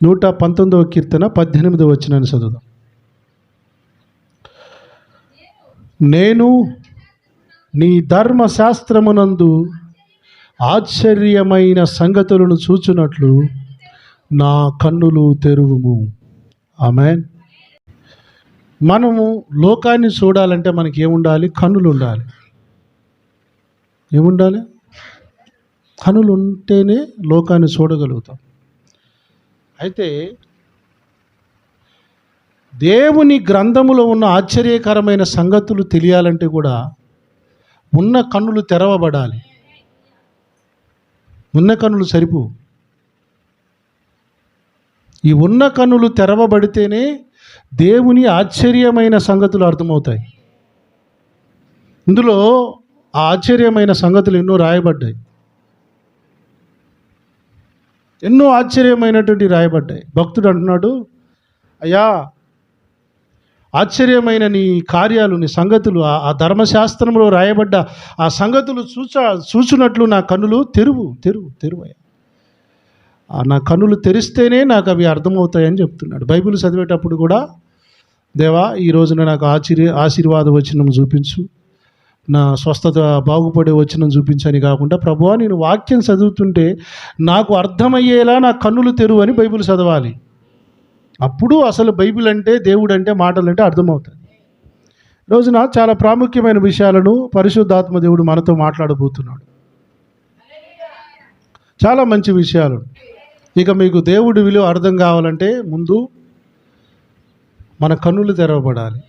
119వ కీర్తన 18వ వచనాన్ని చదువుదాం. నేను నీ ధర్మశాస్త్రమునందు ఆశ్చర్యమైన సంగతులను చూచున్నట్లు నా కన్నులు తెరువుము. ఆమేన్. మనము లోకాన్ని చూడాలంటే మనకి ఏముండాలి? కన్నులు ఉండాలి. ఏముండాలి? కన్నులు ఉంటేనే లోకాన్ని చూడగలుగుతాం. అయితే దేవుని గ్రంథములో ఉన్న ఆశ్చర్యకరమైన సంగతులు తెలియాలంటే కూడా ఉన్న కన్నులు తెరవబడాలి. ఉన్న కన్నులు సరిపో. ఈ ఉన్న కన్నులు తెరవబడితేనే దేవుని ఆశ్చర్యమైన సంగతులు అర్థమవుతాయి. ఇందులో ఆ ఆశ్చర్యమైన సంగతులు ఎన్నో రాయబడ్డాయి. ఎన్నో ఆశ్చర్యమైనటువంటి రాయబడ్డాయి. భక్తుడు అంటున్నాడు, అయ్యా ఆశ్చర్యమైన నీ కార్యాలు, నీ సంగతులు, ఆ ధర్మశాస్త్రంలో రాయబడ్డ ఆ సంగతులు చూచున్నట్లు నా కన్నులు తెరువయ్యా. నా కన్నులు తెరిస్తేనే నాకు అవి అర్థమవుతాయని చెప్తున్నాడు. బైబిల్ చదివేటప్పుడు కూడా, దేవా ఈ రోజున నాకు ఆశీర్వాద వచనం చూపించు, నా స్వస్థత బాగుపడే వచనం చూపించని కాకుండా, ప్రభువా నేను వాక్యం చదువుతుంటే నాకు అర్థమయ్యేలా నా కన్నులు తెరువు అని బైబిల్ చదవాలి. అప్పుడు అసలు బైబిల్ అంటే, దేవుడు అంటే, మాటలు అంటే అర్థమవుతుంది. రోజున చాలా ప్రాముఖ్యమైన విషయాలను పరిశుద్ధాత్మ దేవుడు మనతో మాట్లాడబోతున్నాడు. చాలా మంచి విషయాలు. ఇక మీకు దేవుడి విలువ అర్థం కావాలంటే ముందు మన కన్నులు తెరవబడాలి.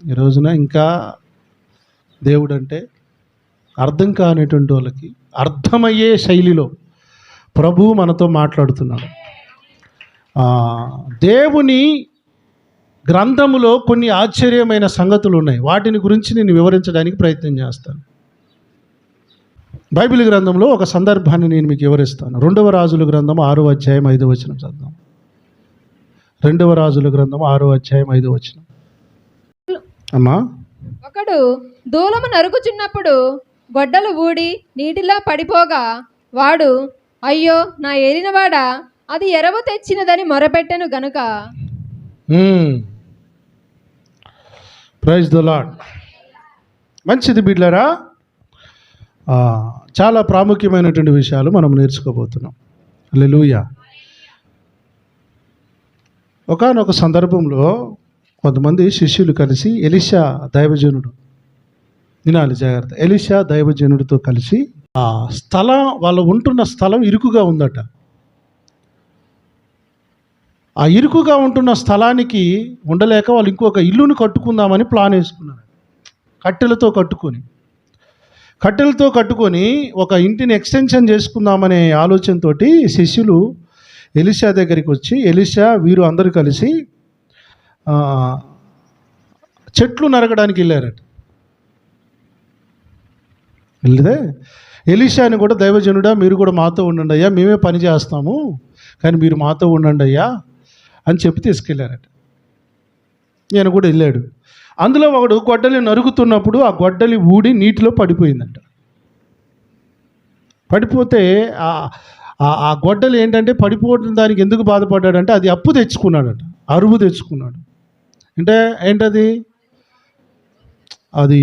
ఈ రోజున ఇంకా దేవుడు అంటే అర్థం కానిటువంటి వాళ్ళకి అర్థమయ్యే శైలిలో ప్రభువు మనతో మాట్లాడుతున్నాడు. దేవుని గ్రంథములో కొన్ని ఆశ్చర్యమైన సంగతులు ఉన్నాయి. వాటిని గురించి నేను వివరించడానికి ప్రయత్నం చేస్తాను. బైబిల్ గ్రంథంలో ఒక సందర్భాన్ని నేను మీకు వివరిస్తాను. 2వ రాజుల గ్రంథం 6వ అధ్యాయం 5వ వచనం చదువుదాం. 2వ రాజుల గ్రంథం 6వ అధ్యాయం 5వ వచనం. అమ్మా, ఒకడు దూలము నరుకుచున్నప్పుడు గొడ్డలు ఊడి నీటిలో పడిపోగా వాడు, అయ్యో నా ఏలినవాడా, అది ఎరవు తెచ్చినదని మొరపెట్టెను గనుక. Praise the Lord. మంచిది బిడ్డలారా, చాలా ప్రాముఖ్యమైనటువంటి విషయాలు మనం నేర్చుకోబోతున్నాం. హల్లెలూయా. ఒకానొక సందర్భంలో కొంతమంది శిష్యులు కలిసి ఎలీషా దైవజనుడు, వినాలి జాగ్రత్త, ఎలీషా దైవజనుడితో కలిసి ఆ స్థలం, వాళ్ళు ఉంటున్న స్థలం ఇరుకుగా ఉందట. ఆ ఇరుకుగా ఉంటున్న స్థలానికి ఉండలేక వాళ్ళు ఇంకొక ఇల్లును కట్టుకుందామని ప్లాన్ వేసుకున్నారు. కట్టెలతో కట్టుకొని ఒక ఇంటిని ఎక్స్టెన్షన్ చేసుకుందామనే ఆలోచనతో శిష్యులు ఎలీషా దగ్గరికి వచ్చి, ఎలీషా వీరు అందరూ కలిసి చెట్లు నరకడానికి వెళ్ళారట. వెళ్ళితే ఎలీషాని కూడా, దైవజనుడా మీరు కూడా మాతో ఉండండి అయ్యా, మేమే పని చేస్తాము కానీ మీరు మాతో ఉండండి అయ్యా అని చెప్పి తీసుకెళ్ళారట. నేను కూడా వెళ్ళాడు. అందులో ఒకడు గొడ్డలి నరుగుతున్నప్పుడు ఆ గొడ్డలి ఊడి నీటిలో పడిపోయిందంట. పడిపోతే ఆ గొడ్డలి ఏంటంటే, పడిపోవడం దానికి ఎందుకు బాధపడ్డాడంటే అది అప్పు తెచ్చుకున్నాడట, అరువు తెచ్చుకున్నాడు. అంటే ఏంటది? అది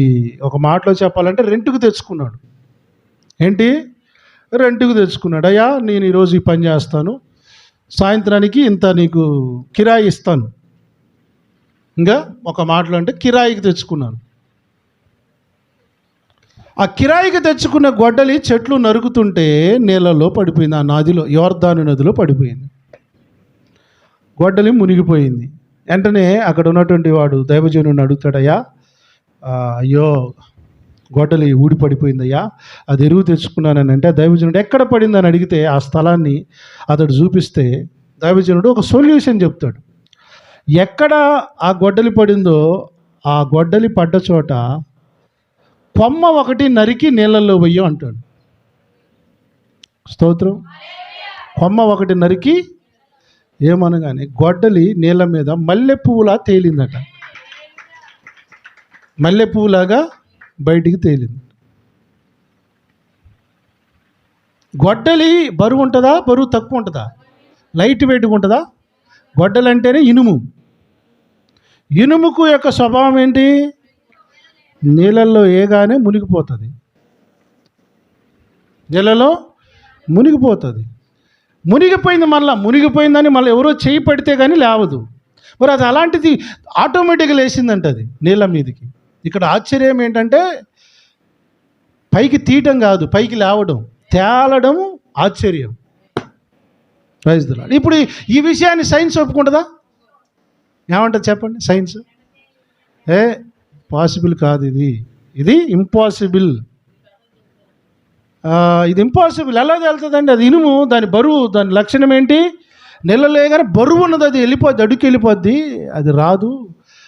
ఒక మాటలో చెప్పాలంటే రెంట్కు తెచ్చుకున్నాడు. ఏంటి? రెంట్కు తెచ్చుకున్నాడు. అయ్యా నేను ఈరోజు ఈ పని చేస్తాను, సాయంత్రానికి ఇంత నీకు కిరాయి ఇస్తాను. ఇంకా ఒక మాటలో అంటే కిరాయికి తెచ్చుకున్నాను. ఆ కిరాయికి తెచ్చుకున్న గొడ్డలి చెట్లు నరుకుతుంటే నీళ్ళలో పడిపోయింది. ఆ నదిలో, యోర్దాను నదిలో పడిపోయింది. గొడ్డలి మునిగిపోయింది. వెంటనే అక్కడ ఉన్నటువంటి వాడు దైవజనుడిని అడుగుతాడయ్యా, అయ్యో గొడ్డలి ఊడిపడిపోయిందయ్యా, అది ఎరువు తెచ్చుకున్నానని అంటే, దైవజనుడు ఎక్కడ పడిందని అడిగితే ఆ స్థలాన్ని అతడు చూపిస్తే దైవజనుడు ఒక సొల్యూషన్ చెప్తాడు. ఎక్కడ ఆ గొడ్డలి పడిందో ఆ గొడ్డలి పడ్డ చోట కొమ్మ ఒకటి నరికి నీళ్ళల్లో వెయ్యి అంటాడు. స్తోత్రం. కొమ్మ ఒకటి నరికి ఏమనగానే గొడ్డలి నీళ్ళ మీద మల్లె పువ్వులా తేలిందట. మల్లె పువ్వులాగా బయటికి తేలింది. గొడ్డలి బరువు ఉంటుందా? బరువు తక్కువ ఉంటుందా? లైట్ వెయిట్గా ఉంటుందా? గొడ్డలు అంటేనే ఇనుము. ఇనుముకు యొక్క స్వభావం ఏంటి? నీళ్ళల్లో ఏగానే మునిగిపోతుంది. నీళ్ళలో మునిగిపోతుంది. మునిగిపోయిందని మళ్ళీ ఎవరో చేయి పడితే కానీ లేవదు. మరి అది అలాంటిది ఆటోమేటిక్గా లేచిందంట అది నీళ్ళ మీదకి. ఇక్కడ ఆశ్చర్యం ఏంటంటే పైకి తీయటం కాదు, పైకి లేవడం, తేలడం ఆశ్చర్యం. Praise the Lord. ఇప్పుడు ఈ విషయాన్ని సైన్స్ ఒప్పుకుంటుందా? ఏమంటుంది చెప్పండి? సైన్స్ పాసిబుల్ కాదు, ఇది ఇంపాసిబుల్. ఇది ఇంపాసిబుల్. ఎలా వెళ్తుందండి? అది ఇనుము, దాని బరువు, దాని లక్షణం ఏంటి? నెలలేగానే బరువు ఉన్నది, అది వెళ్ళిపోద్ది, అడుగు వెళ్ళిపోద్ది, అది రాదు,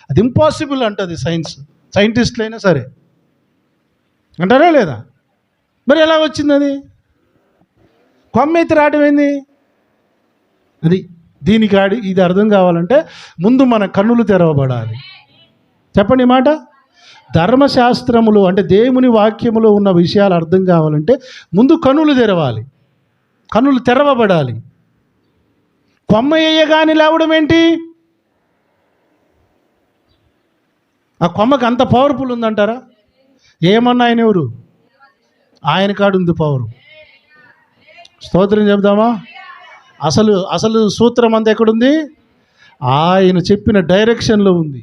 అది ఇంపాసిబుల్ అంటది సైన్స్. సైంటిస్టులు అయినా సరే అంటారా లేదా? మరి ఎలా వచ్చింది అది? కొమ్మెత్తి రావడం ఏంది అది? దీనికి ఇది అర్థం కావాలంటే ముందు మన కన్నులు తెరవబడాలి. చెప్పండి ఈ మాట. ధర్మశాస్త్రములు అంటే దేవుని వాక్యములో ఉన్న విషయాలు అర్థం కావాలంటే ముందు కన్నులు తెరవాలి, కన్నులు తెరవబడాలి. కొమ్మ వేయగాని లేవడం ఏంటి? ఆ కొమ్మకి అంత పవర్ఫుల్ ఉందంటారా? ఏమన్నా ఆయన ఎవరు? ఆయన కాడు ఉంది పవరు. స్తోత్రం చెప్దామా? అసలు సూత్రం అంతా ఎక్కడుంది? ఆయన చెప్పిన డైరెక్షన్లో ఉంది.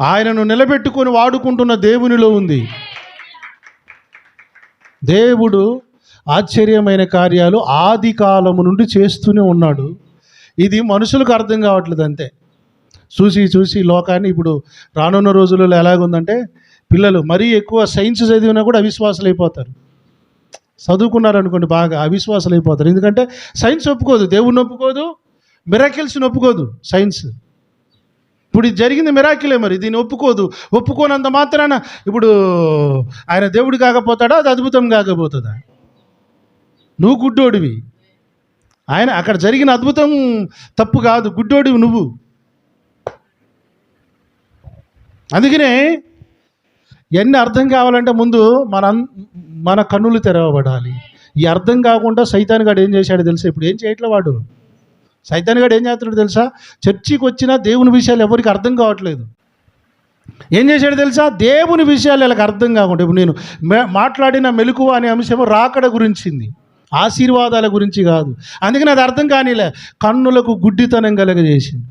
ఆయనను నిలబెట్టుకొని వాడుకుంటున్న దేవునిలో ఉంది. దేవుడు ఆశ్చర్యమైన కార్యాలు ఆది కాలము నుండి చేస్తూనే ఉన్నాడు. ఇది మనుషులకు అర్థం కావట్లేదు అంతే. చూసి లోకాన్ని ఇప్పుడు రానున్న రోజులలో ఎలాగుందంటే పిల్లలు మరీ ఎక్కువ సైన్స్ చదివినా కూడా అవిశ్వాసాలు అయిపోతారు. చదువుకున్నారనుకోండి బాగా అవిశ్వాసాలు అయిపోతారు. ఎందుకంటే సైన్స్ ఒప్పుకోదు, దేవుణ్ణి ఒప్పుకోదు, మిరాకిల్స్ని ఒప్పుకోదు సైన్స్. ఇప్పుడు ఇది జరిగింది మిరాకిలే, మరి దీన్ని ఒప్పుకోనంత మాత్రాన ఇప్పుడు ఆయన దేవుడు కాకపోతాడా? అది అద్భుతం కాకపోతుందా? నువ్వు గుడ్డోడివి, ఆయన అక్కడ జరిగిన అద్భుతం తప్పు కాదు, గుడ్డోడివి నువ్వు. అందుకనే ఎన్ని అర్థం కావాలంటే ముందు మన కన్నులు తెరవబడాలి. ఈ అర్థం కాకుండా సైతానుగాడు ఏం చేశాడు తెలుసా? ఇప్పుడు ఏం చేయట్లే వాడు. సైతానుగాడు ఏం చేస్తున్నాడు తెలుసా? చర్చికి వచ్చినా దేవుని విషయాలు ఎవరికి అర్థం కావట్లేదు. ఏం చేశాడు తెలుసా? దేవుని విషయాలు వీళ్ళకి అర్థం కాకుండా, ఇప్పుడు నేను మాట్లాడిన మెలకువ అనే అంశం రాకడ గురించింది, ఆశీర్వాదాల గురించి కాదు. అందుకని అది అర్థం కానీలే. కన్నులకు గుడ్డితనం కలగజేసింది.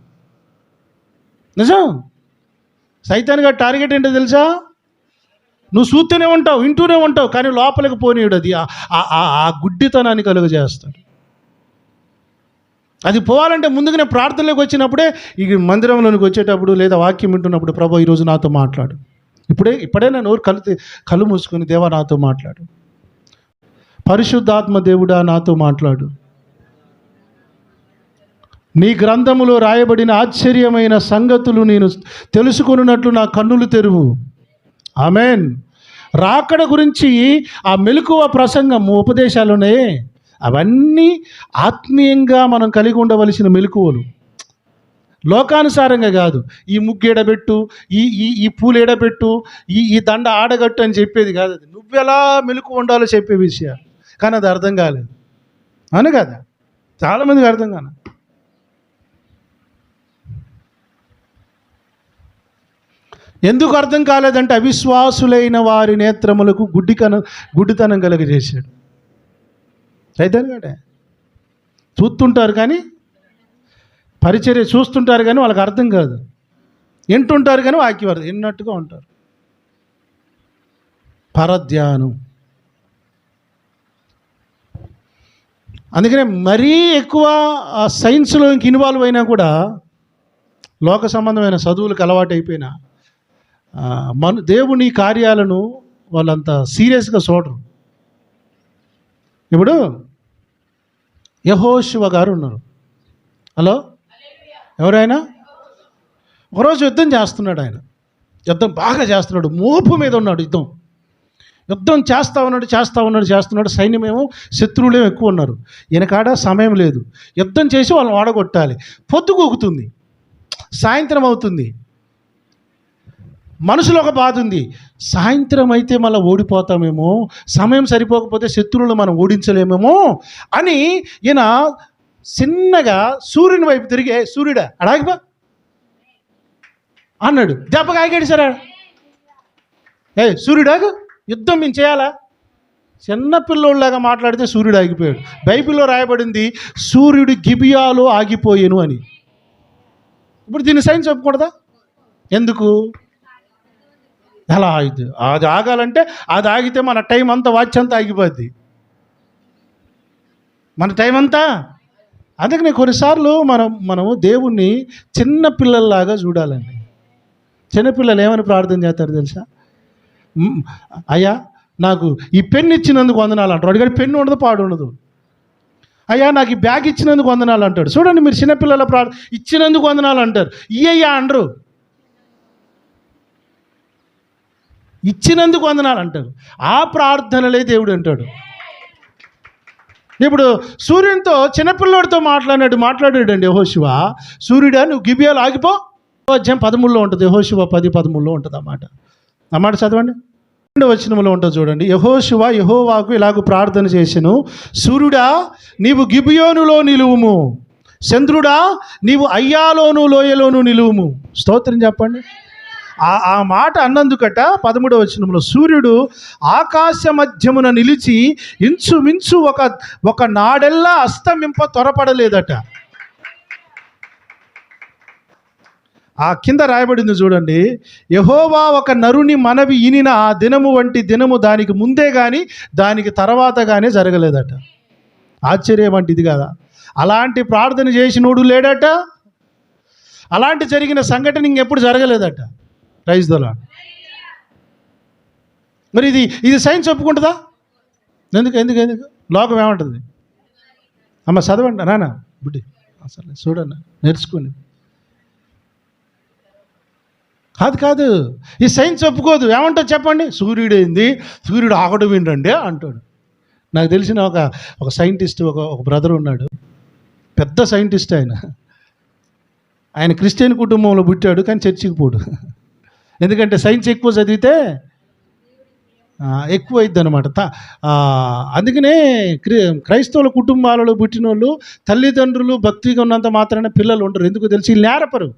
నిజం. సైతానుగా టార్గెట్ ఏంటో తెలుసా? నువ్వు చూస్తూనే ఉంటావు, వింటూనే ఉంటావు, కానీ లోపలికి పోనీయుడు. అది ఆ గుడ్డితనాన్ని కలుగజేస్తాడు. అది పోవాలంటే ముందుగానే ప్రార్థనలోకి వచ్చినప్పుడే, ఇక మందిరంలోనికి వచ్చేటప్పుడు లేదా వాక్యం వింటున్నప్పుడు, ప్రభు ఈరోజు నాతో మాట్లాడు, ఇప్పుడే నేను కళ్ళు మూసుకొని దేవా నాతో మాట్లాడు, పరిశుద్ధాత్మ దేవుడా నాతో మాట్లాడు, నీ గ్రంథములో రాయబడిన ఆశ్చర్యమైన సంగతులు నేను తెలుసుకొనున్నట్లు నా కన్నులు తెరువు. ఆమెన్. రాకడ గురించి ఆ మెలకువ ప్రసంగం ఉపదేశాలునే, అవన్నీ ఆత్మీయంగా మనం కలిగి ఉండవలసిన మెలకువలు, లోకానుసారంగా కాదు. ఈ ముగ్గు ఎడబెట్టు, ఈ పూలు ఎడబెట్టు, ఈ దండ ఆడగట్టు అని చెప్పేది కాదు. అది నువ్వెలా మెలకువ ఉండాలో చెప్పే విషయాలు. కానీ అది అర్థం కాలేదు, అవును కదా? చాలామందికి అర్థం కాను. ఎందుకు అర్థం కాలేదంటే అవిశ్వాసులైన వారి నేత్రములకు గుడ్డితనం కలుగజేశాడు సైతానుగాడే. చూస్తుంటారు కానీ పరిచర్య చూస్తుంటారు కానీ వాళ్ళకి అర్థం కాదు, వింటుంటారు కానీ వాక్యం అర్థం విన్నట్టుగా ఉంటారు. పరధ్యానం. అందుకనే మరీ ఎక్కువ సైన్స్లోకి ఇన్వాల్వ్ అయినా కూడా, లోక సంబంధమైన చదువులకు అలవాటు అయిపోయినా దేవుని కార్యాలను వాళ్ళంత సీరియస్గా చూడరు. ఇప్పుడు యెహోషువ గారు ఉన్నారు. హలో, ఎవరైనా ఒకరోజు యుద్ధం చేస్తున్నాడు. ఆయన యుద్ధం బాగా చేస్తున్నాడు, మోపు మీద ఉన్నాడు. యుద్ధం చేస్తున్నాడు. సైన్యమేమో శత్రువులేమో ఎక్కువ ఉన్నారు. ఈయనకాడ సమయం లేదు, యుద్ధం చేసి వాళ్ళని ఓడగొట్టాలి. పొద్దుగూకుతుంది, సాయంత్రం అవుతుంది. మనసులో ఒక బాధ ఉంది, సాయంత్రం అయితే మళ్ళీ ఓడిపోతామేమో, సమయం సరిపోకపోతే శత్రువులు మనం ఓడించలేమేమో అని ఈయన చిన్నగా సూర్యుని వైపు తిరిగి, సూర్యుడా అడాగిపో అన్నాడు. దెబ్బగా ఆగాడు సార్. సూర్యుడాగు, యుద్ధం మేము చేయాలా? చిన్న పిల్లోళ్ళలాగా మాట్లాడితే సూర్యుడు ఆగిపోయాడు. బైబిల్లో రాయబడింది సూర్యుడు గిబియాలో ఆగిపోయాను అని. ఇప్పుడు దీన్ని సైన్స్ ఒప్పుకూడదా? ఎందుకు? ఎలా ఆగితే అది ఆగాలంటే అది ఆగితే మన టైం అంతా వాచ్ అంతా ఆగిపోద్ది, మన టైం అంతా. అందుకని కొన్నిసార్లు మనము దేవుణ్ణి చిన్న పిల్లల్లాగా చూడాలండి. చిన్నపిల్లలు ఏమని ప్రార్థన చేస్తారు తెలుసా? అయ్యా నాకు ఈ పెన్ను ఇచ్చినందుకు వందనాలు అంటారు. అడిగాడు పెన్ను ఉండదు, పాడు ఉండదు. అయ్యా నాకు ఈ బ్యాగ్ ఇచ్చినందుకు వందనాలు అంటాడు. చూడండి, మీరు చిన్నపిల్లల ఇచ్చినందుకు వందనాలు అంటారు, ఇయ్యయ్యా అనరు. ఇచ్చినందుకు వందనాలు అంటారు. ఆ ప్రార్థనలే దేవుడు అంటాడు. ఇప్పుడు సూర్యునితో చిన్నపిల్లోడితో మాట్లాడాడండి యెహోషువ. సూర్యుడా నువ్వు గిబియాలో ఆగిపో. అధ్యాయం 13లో ఉంటుంది, యెహోషువ 10:13 ఉంటుంది ఆ మాట చదవండి. 2వ వచనంలో ఉంటుంది చూడండి. యెహోషువ యెహోవాకు ఇలాగ ప్రార్థన చేసెను, సూర్యుడా నీవు గిబియోనులో నిలువుము, చంద్రుడా నీవు అయ్యాలోను లోయలోను నిలువుము. స్తోత్రం చెప్పండి. ఆ మాట అన్నందుకట 13వ వచనంలో సూర్యుడు ఆకాశ మధ్యమున నిలిచి ఇంచుమించు ఒక నాడెల్లా అస్తమింప త్వరపడలేదట. ఆ కింద రాయబడింది చూడండి, యెహోవా ఒక నరుని మనవి ఇనిన ఆ దినము వంటి దినము దానికి ముందే కానీ దానికి తర్వాత కానీ జరగలేదట. ఆశ్చర్యం అంటే ఇది కదా. అలాంటి ప్రార్థన చేసినోడు లేడట, అలాంటి జరిగిన సంఘటన ఇంకెప్పుడు జరగలేదట. Praise the lord. మరి ఇది సైన్స్ ఒప్పుకుంటుందా? ఎందుకు లోకం ఏమంటుంది? అమ్మ చదవండి నాన్న బుడ్డి, అసలు చూడన్న నేర్చుకోండి. కాదు, ఈ సైన్స్ ఒప్పుకోదు. ఏమంటారు చెప్పండి? సూర్యుడు ఆగడం ఏంటండి అంటాడు. నాకు తెలిసిన ఒక సైంటిస్ట్ ఒక బ్రదర్ ఉన్నాడు, పెద్ద సైంటిస్ట్. ఆయన క్రిస్టియన్ కుటుంబంలో పుట్టాడు, కానీ చర్చికి పోడు. ఎందుకంటే సైన్స్ ఎక్కువ చదివితే ఎక్కువ అయిద్ది అనమాట. అందుకనే క్రైస్తవుల కుటుంబాలలో పుట్టిన వాళ్ళు తల్లిదండ్రులు భక్తిగా ఉన్నంత మాత్రాన పిల్లలు ఉండరు. ఎందుకు తెలిసి వీళ్ళు నేర్పరు.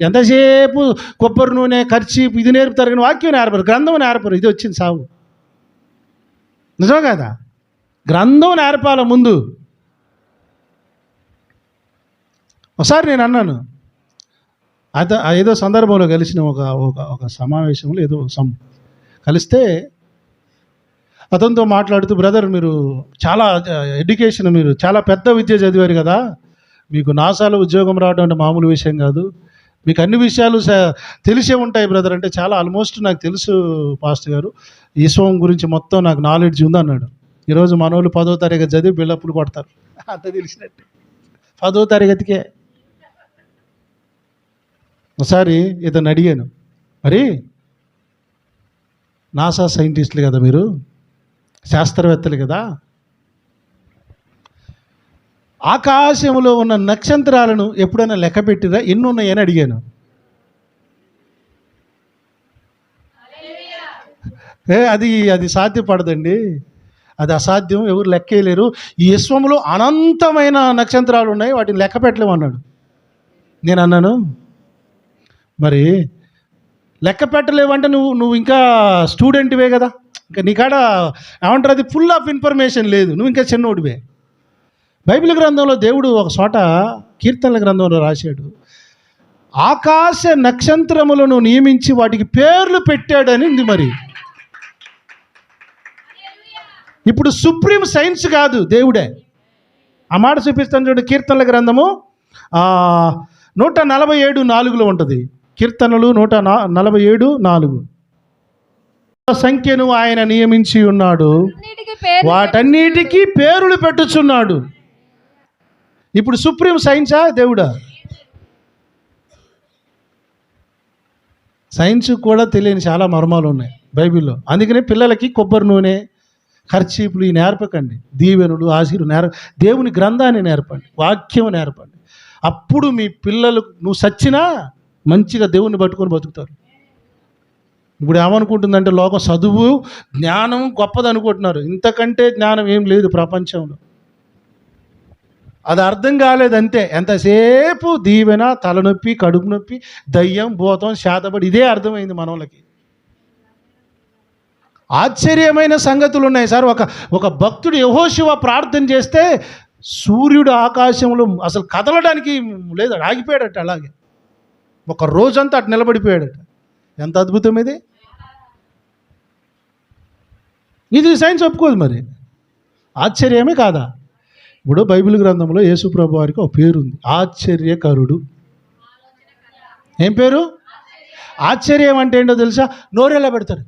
ఎంతసేపు కొబ్బరి నూనె ఖర్చీపు ఇది నేర్పుతారు, కానీ వాక్యం నేర్పరు, గ్రంథం నేర్పరు. ఇది వచ్చింది సాగు. నిజం కదా? గ్రంథం నేర్పాల ముందు. ఒకసారి నేను అన్నాను, ఏదో సందర్భంలో కలిసిన ఒక సమావేశంలో ఏదో కలిస్తే అతనితో మాట్లాడుతూ, బ్రదర్ మీరు చాలా ఎడ్యుకేషన్, మీరు చాలా పెద్ద విద్య చదివారు కదా, మీకు నాసాలో ఉద్యోగం రావడం అంటే మామూలు విషయం కాదు, మీకు అన్ని విషయాలు తెలిసే ఉంటాయి బ్రదర్ అంటే. చాలా ఆల్మోస్ట్ నాకు తెలుసు పాస్టర్ గారు, ఈశ్వం గురించి మొత్తం నాకు నాలెడ్జ్ ఉంది అన్నాడు. ఈరోజు మనోళ్ళు 10వ తరగతి చదివి బిల్డప్లు కొడతారు, అంత తెలిసినట్టు 10వ తరగతికే. ఒకసారి ఇతను అడిగాను, మరి నాసా సైంటిస్టులు కదా మీరు, శాస్త్రవేత్తలు కదా, ఆకాశంలో ఉన్న నక్షత్రాలను ఎప్పుడైనా లెక్క పెట్టిరా, ఎన్ని ఉన్నాయని అడిగాను. అది సాధ్యపడదండి, అది అసాధ్యం, ఎవరు లెక్కేయలేరు. ఈ విశ్వంలో అనంతమైన నక్షత్రాలు ఉన్నాయి, వాటిని లెక్క పెట్టలేము అన్నాడు. నేను అన్నాను, మరి లెక్క పెట్టలేవంటే నువ్వు ఇంకా స్టూడెంట్వే కదా, ఇంకా నీకాడ ఏమంటారు, అది ఫుల్ ఆఫ్ ఇన్ఫర్మేషన్ లేదు, నువ్వు ఇంకా చిన్నోడివే. బైబిల్ గ్రంథంలో దేవుడు ఒక చోట కీర్తనల గ్రంథంలో రాశాడు, ఆకాశ నక్షత్రములను నియమించి వాటికి పేర్లు పెట్టాడని ఉంది. మరి ఇప్పుడు సుప్రీం సైన్స్ కాదు, దేవుడే. ఆ మాట చూపిస్తాను చూడండి, కీర్తనల గ్రంథము 147:4 ఉంటుంది. కీర్తనలు 147:4. సంఖ్యను ఆయన నియమించి ఉన్నాడు, వాటన్నిటికీ పేర్లు పెట్టుచున్నాడు. ఇప్పుడు సుప్రీం సైన్సా దేవుడా? సైన్స్ కూడా తెలియని చాలా మర్మాలు ఉన్నాయి బైబిల్లో. అందుకనే పిల్లలకి కొబ్బరి నూనె ఖర్చీపులు ఈ నేర్పకండి, దీవెనులు ఆశీర్వాదాలు దేవుని గ్రంథాన్ని నేర్పండి, వాక్యం నేర్పండి. అప్పుడు మీ పిల్లలు నువ్వు సచ్చినా మంచిగా దేవుణ్ణి పట్టుకొని బతుకుతారు. ఇప్పుడు ఏమనుకుంటుందంటే లోకం చదువు జ్ఞానం గొప్పది అనుకుంటున్నారు. ఇంతకంటే జ్ఞానం ఏం లేదు ప్రపంచంలో. అది అర్థం కాలేదు అంతే. ఎంతసేపు దీవెన, తలనొప్పి, కడుపు నొప్పి, దయ్యం, భూతం, శాతబడి, ఇదే అర్థమైంది మనోళ్ళకి. ఆశ్చర్యమైన సంగతులు ఉన్నాయి సార్. ఒక భక్తుడు యెహోషువ ప్రార్థన చేస్తే సూర్యుడు ఆకాశంలో అసలు కదలడానికి లేదు, ఆగిపోయాడట. అలాగే ఒక రోజంతా అటు నిలబడిపోయాడట. ఎంత అద్భుతం ఇది! ఇది సైన్స్ ఒప్పుకోదు మరి. ఆశ్చర్యమే కాదా? ఇప్పుడు బైబిల్ గ్రంథంలో యేసు ప్రభు వారికి ఒక పేరు ఉంది, ఆశ్చర్యకరుడు. ఏం పేరు? ఆశ్చర్యం అంటే ఏంటో తెలుసా? నోరెలా పెడతారు.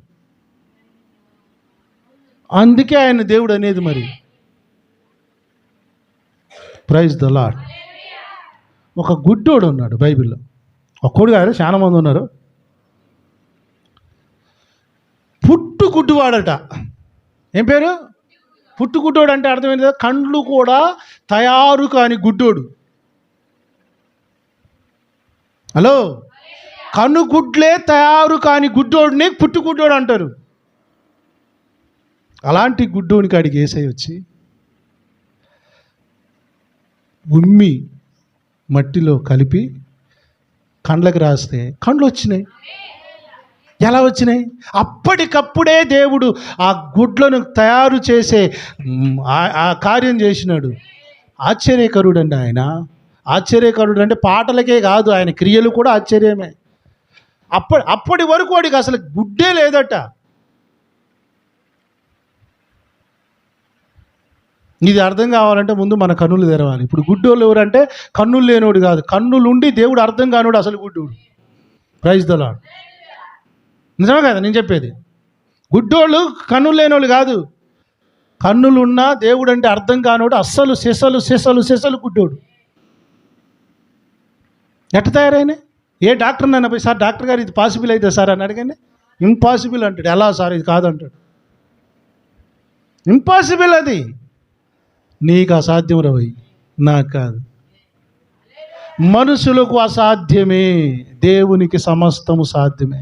అందుకే ఆయన దేవుడు అనేది. మరి ప్రైజ్ ద లార్డ్. ఒక గుడ్డోడు ఉన్నాడు బైబిల్లో. ఒక్కోడు కాదు, చాలా మంది ఉన్నారు. పుట్టు గుడ్డువాడట. ఏం పేరు? పుట్టు గుడ్డోడు అంటే అర్థమైంది కదా, కండ్లు కూడా తయారు కాని గుడ్డోడు. హలో, కనుగుడ్లే తయారు కాని గుడ్డోడిని పుట్టు గుడ్డోడు అంటారు. అలాంటి గుడ్డోని కాడికి యేసయ్య వచ్చి ఉమ్మి మట్టిలో కలిపి కండ్లకు రాస్తే కండ్లు వచ్చినాయి. ఎలా వచ్చినాయి? అప్పటికప్పుడే దేవుడు ఆ గుడ్లను తయారు చేసే ఆ కార్యం చేసినాడు. ఆశ్చర్యకరుడు అండి ఆయన. ఆశ్చర్యకరుడు అంటే పాటలకే కాదు, ఆయన క్రియలు కూడా ఆశ్చర్యమే. అప్పటి వరకు వాడికి అసలు గుడ్డే లేదట. ఇది అర్థం కావాలంటే ముందు మన కన్నులు తెరవాలి. ఇప్పుడు గుడ్డోళ్ళు ఎవరంటే కన్నులు లేనోడు కాదు, కన్నులుండి దేవుడు అర్థం కానోడు అసలు గుడ్డోడు. Praise the lord. నిజమే కదా నేను చెప్పేది? గుడ్డోళ్ళు కన్నులు లేనోళ్ళు కాదు, కన్నులున్నా దేవుడు అంటే అర్థం కానోడు అస్సలు సెసలు గుడ్డోడు. ఎట్ట తయారైనా? ఏ డాక్టర్ నన్ను పోయి, సార్ డాక్టర్ గారు ఇది పాసిబుల్ అయితే సార్ అని అడగండి, ఇంపాసిబుల్ అంటాడు. ఎలా సార్ ఇది కాదంటాడు. ఇంపాసిబుల్ అది. నీకు అసాధ్యం రవై, నాకు కాదు. మనుషులకు అసాధ్యమే, దేవునికి సమస్తము సాధ్యమే.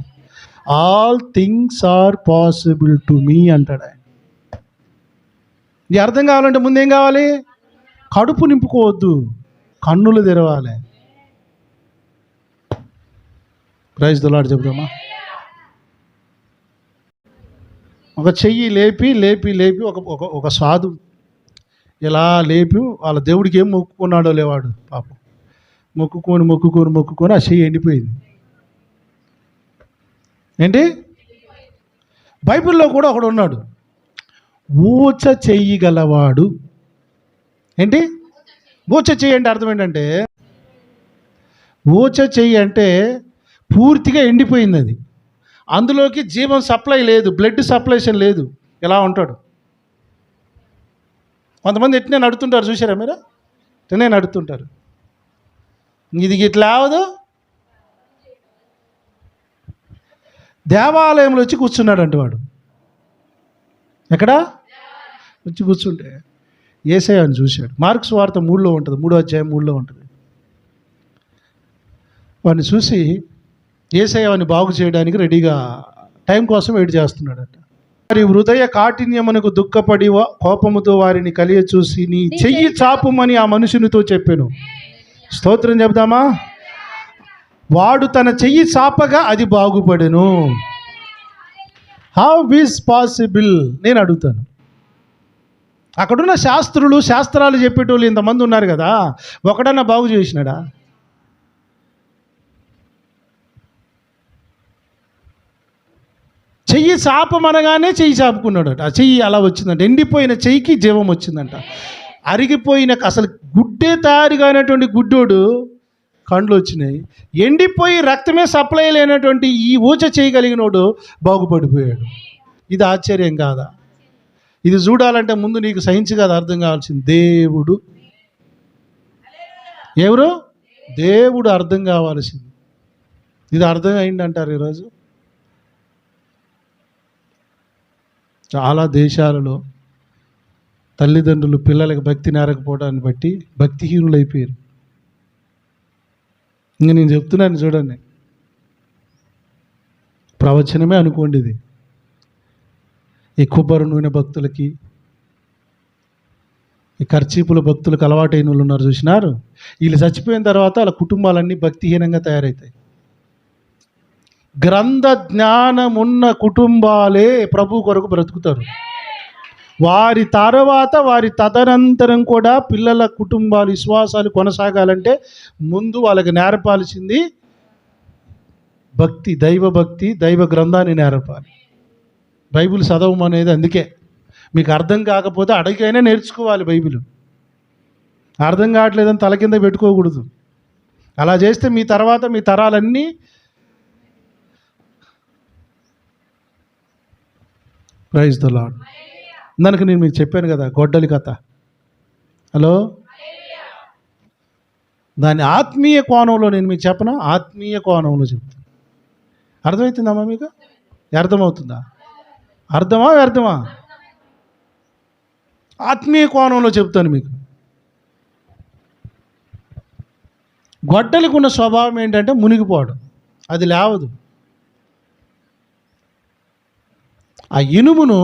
All things are possible to me అంటాడు ఆయన. ఇది అర్థం కావాలంటే ముందేం కావాలి? కడుపు నింపుకోవద్దు, కన్నులు తెరవాలి. ప్రైజ్ ద లార్డ్ చెప్దామా? ఒక చెయ్యి లేపి లేపి లేపి ఒక సాధు ఇలా లేపి వాళ్ళ దేవుడికి ఏం మొక్కుకున్నాడో లేవాడు పాపం, మొక్కుకొని ఆ చెయ్యి ఎండిపోయింది. ఏంటి? బైబిల్లో కూడా ఒకడు ఉన్నాడు, ఊచ చెయ్యి గలవాడు. ఏంటి ఊచ చెయ్యి అంటే అర్థం ఏంటంటే, ఊచ చెయ్యి అంటే పూర్తిగా ఎండిపోయింది. అది అందులోకి జీవం సప్లై లేదు, బ్లడ్ సప్లైషన్ లేదు. ఎలా ఉంటాడు? కొంతమంది ఎట్నే నడుతుంటారు, చూసారా మీరు? ఎట్నే నడుతుంటారు. ఇది ఇట్లా అవదు. దేవాలయంలో వచ్చి కూర్చున్నాడంట వాడు. ఎక్కడ వచ్చి కూర్చుంటే యేసయ్యను చూశాడు. మార్క్స్ వార్త 3లో ఉంటుంది, 3వ అధ్యాయం 3లో ఉంటుంది. వాడిని చూసి యేసయ్య వాడిని బాగు చేయడానికి రెడీగా టైం కోసం వెయిట్ చేస్తున్నాడట. వారి హృదయ కాఠిన్యమునకు దుఃఖపడి కోపముతో వారిని కలియ చూసి, నీ చెయ్యి చాపుమని ఆ మనుషునితో చెప్పాను. స్తోత్రం చెప్దామా? వాడు తన చెయ్యి చాపగా అది బాగుపడెను. How is possible? నేను అడుగుతాను. అక్కడున్న శాస్త్రాలు చెప్పేటోళ్ళు ఇంతమంది ఉన్నారు కదా, ఒకడన్నా బాగు చేసినాడా? చెయ్యి చాపమనగానే చెయ్యి చాపుకున్నాడట. ఆ చెయ్యి అలా వచ్చిందంట. ఎండిపోయిన చెయ్యికి జీవం వచ్చిందంట. అరిగిపోయిన అసలు గుడ్డే తయారు కానటువంటి గుడ్డోడు కండ్లు వచ్చినాయి. ఎండిపోయి రక్తమే సప్లై లేనటువంటి ఈ ఊచ చేయగలిగినోడు బాగుపడిపోయాడు. ఇది ఆశ్చర్యం కాదా? ఇది చూడాలంటే ముందు నీకు సైన్స్ కాదు అర్థం కావాల్సింది, దేవుడు. ఎవరు? దేవుడు అర్థం కావాల్సింది. ఇది అర్థం అయిందంటారు ఈరోజు చాలా దేశాలలో. తల్లిదండ్రులు పిల్లలకు భక్తి నేరకపోవడాన్ని బట్టి భక్తిహీనులు అయిపోయారు. ఇంకా నేను చెప్తున్నాను చూడండి, ప్రవచనమే అనుకోండి ఇది. ఈ కొబ్బరి నూనె భక్తులకి, ఈ ఖర్చీపుల భక్తులకు అలవాటైన వాళ్ళు ఉన్నారు చూసినారు. వీళ్ళు చచ్చిపోయిన తర్వాత వాళ్ళ కుటుంబాలన్నీ భక్తిహీనంగా తయారవుతాయి. గ్రంథ జ్ఞానమున్న కుటుంబాలే ప్రభు కొరకు బ్రతుకుతారు. వారి తర్వాత వారి తదనంతరం కూడా పిల్లల కుటుంబాలు విశ్వాసాలు కొనసాగాలంటే ముందు వాళ్ళకి నేర్పాల్సింది భక్తి, దైవభక్తి, దైవ గ్రంథాన్ని నేర్పాలి. బైబిల్ చదవమనేది అందుకే. మీకు అర్థం కాకపోతే అడిగైనా నేర్చుకోవాలి. బైబిల్ అర్థం కావట్లేదని తల కింద పెట్టుకోకూడదు. అలా చేస్తే మీ తర్వాత మీ తరాలన్నీ ప్రైజ్ ద లార్డ్. దానికి నేను మీకు చెప్పాను కదా గొడ్డలి కథ. హలో, దాని ఆత్మీయ కోణంలో నేను మీకు చెప్పనా? ఆత్మీయ కోణంలో చెప్తాను. అర్థమవుతుందమ్మా మీకు? అర్థమవుతుందా? అర్థమా వ్యర్థమా? ఆత్మీయ కోణంలో చెప్తాను మీకు. గొడ్డలికి ఉన్న స్వభావం ఏంటంటే మునిగిపోవడం, అది లేవదు. ఆ ఇనుమును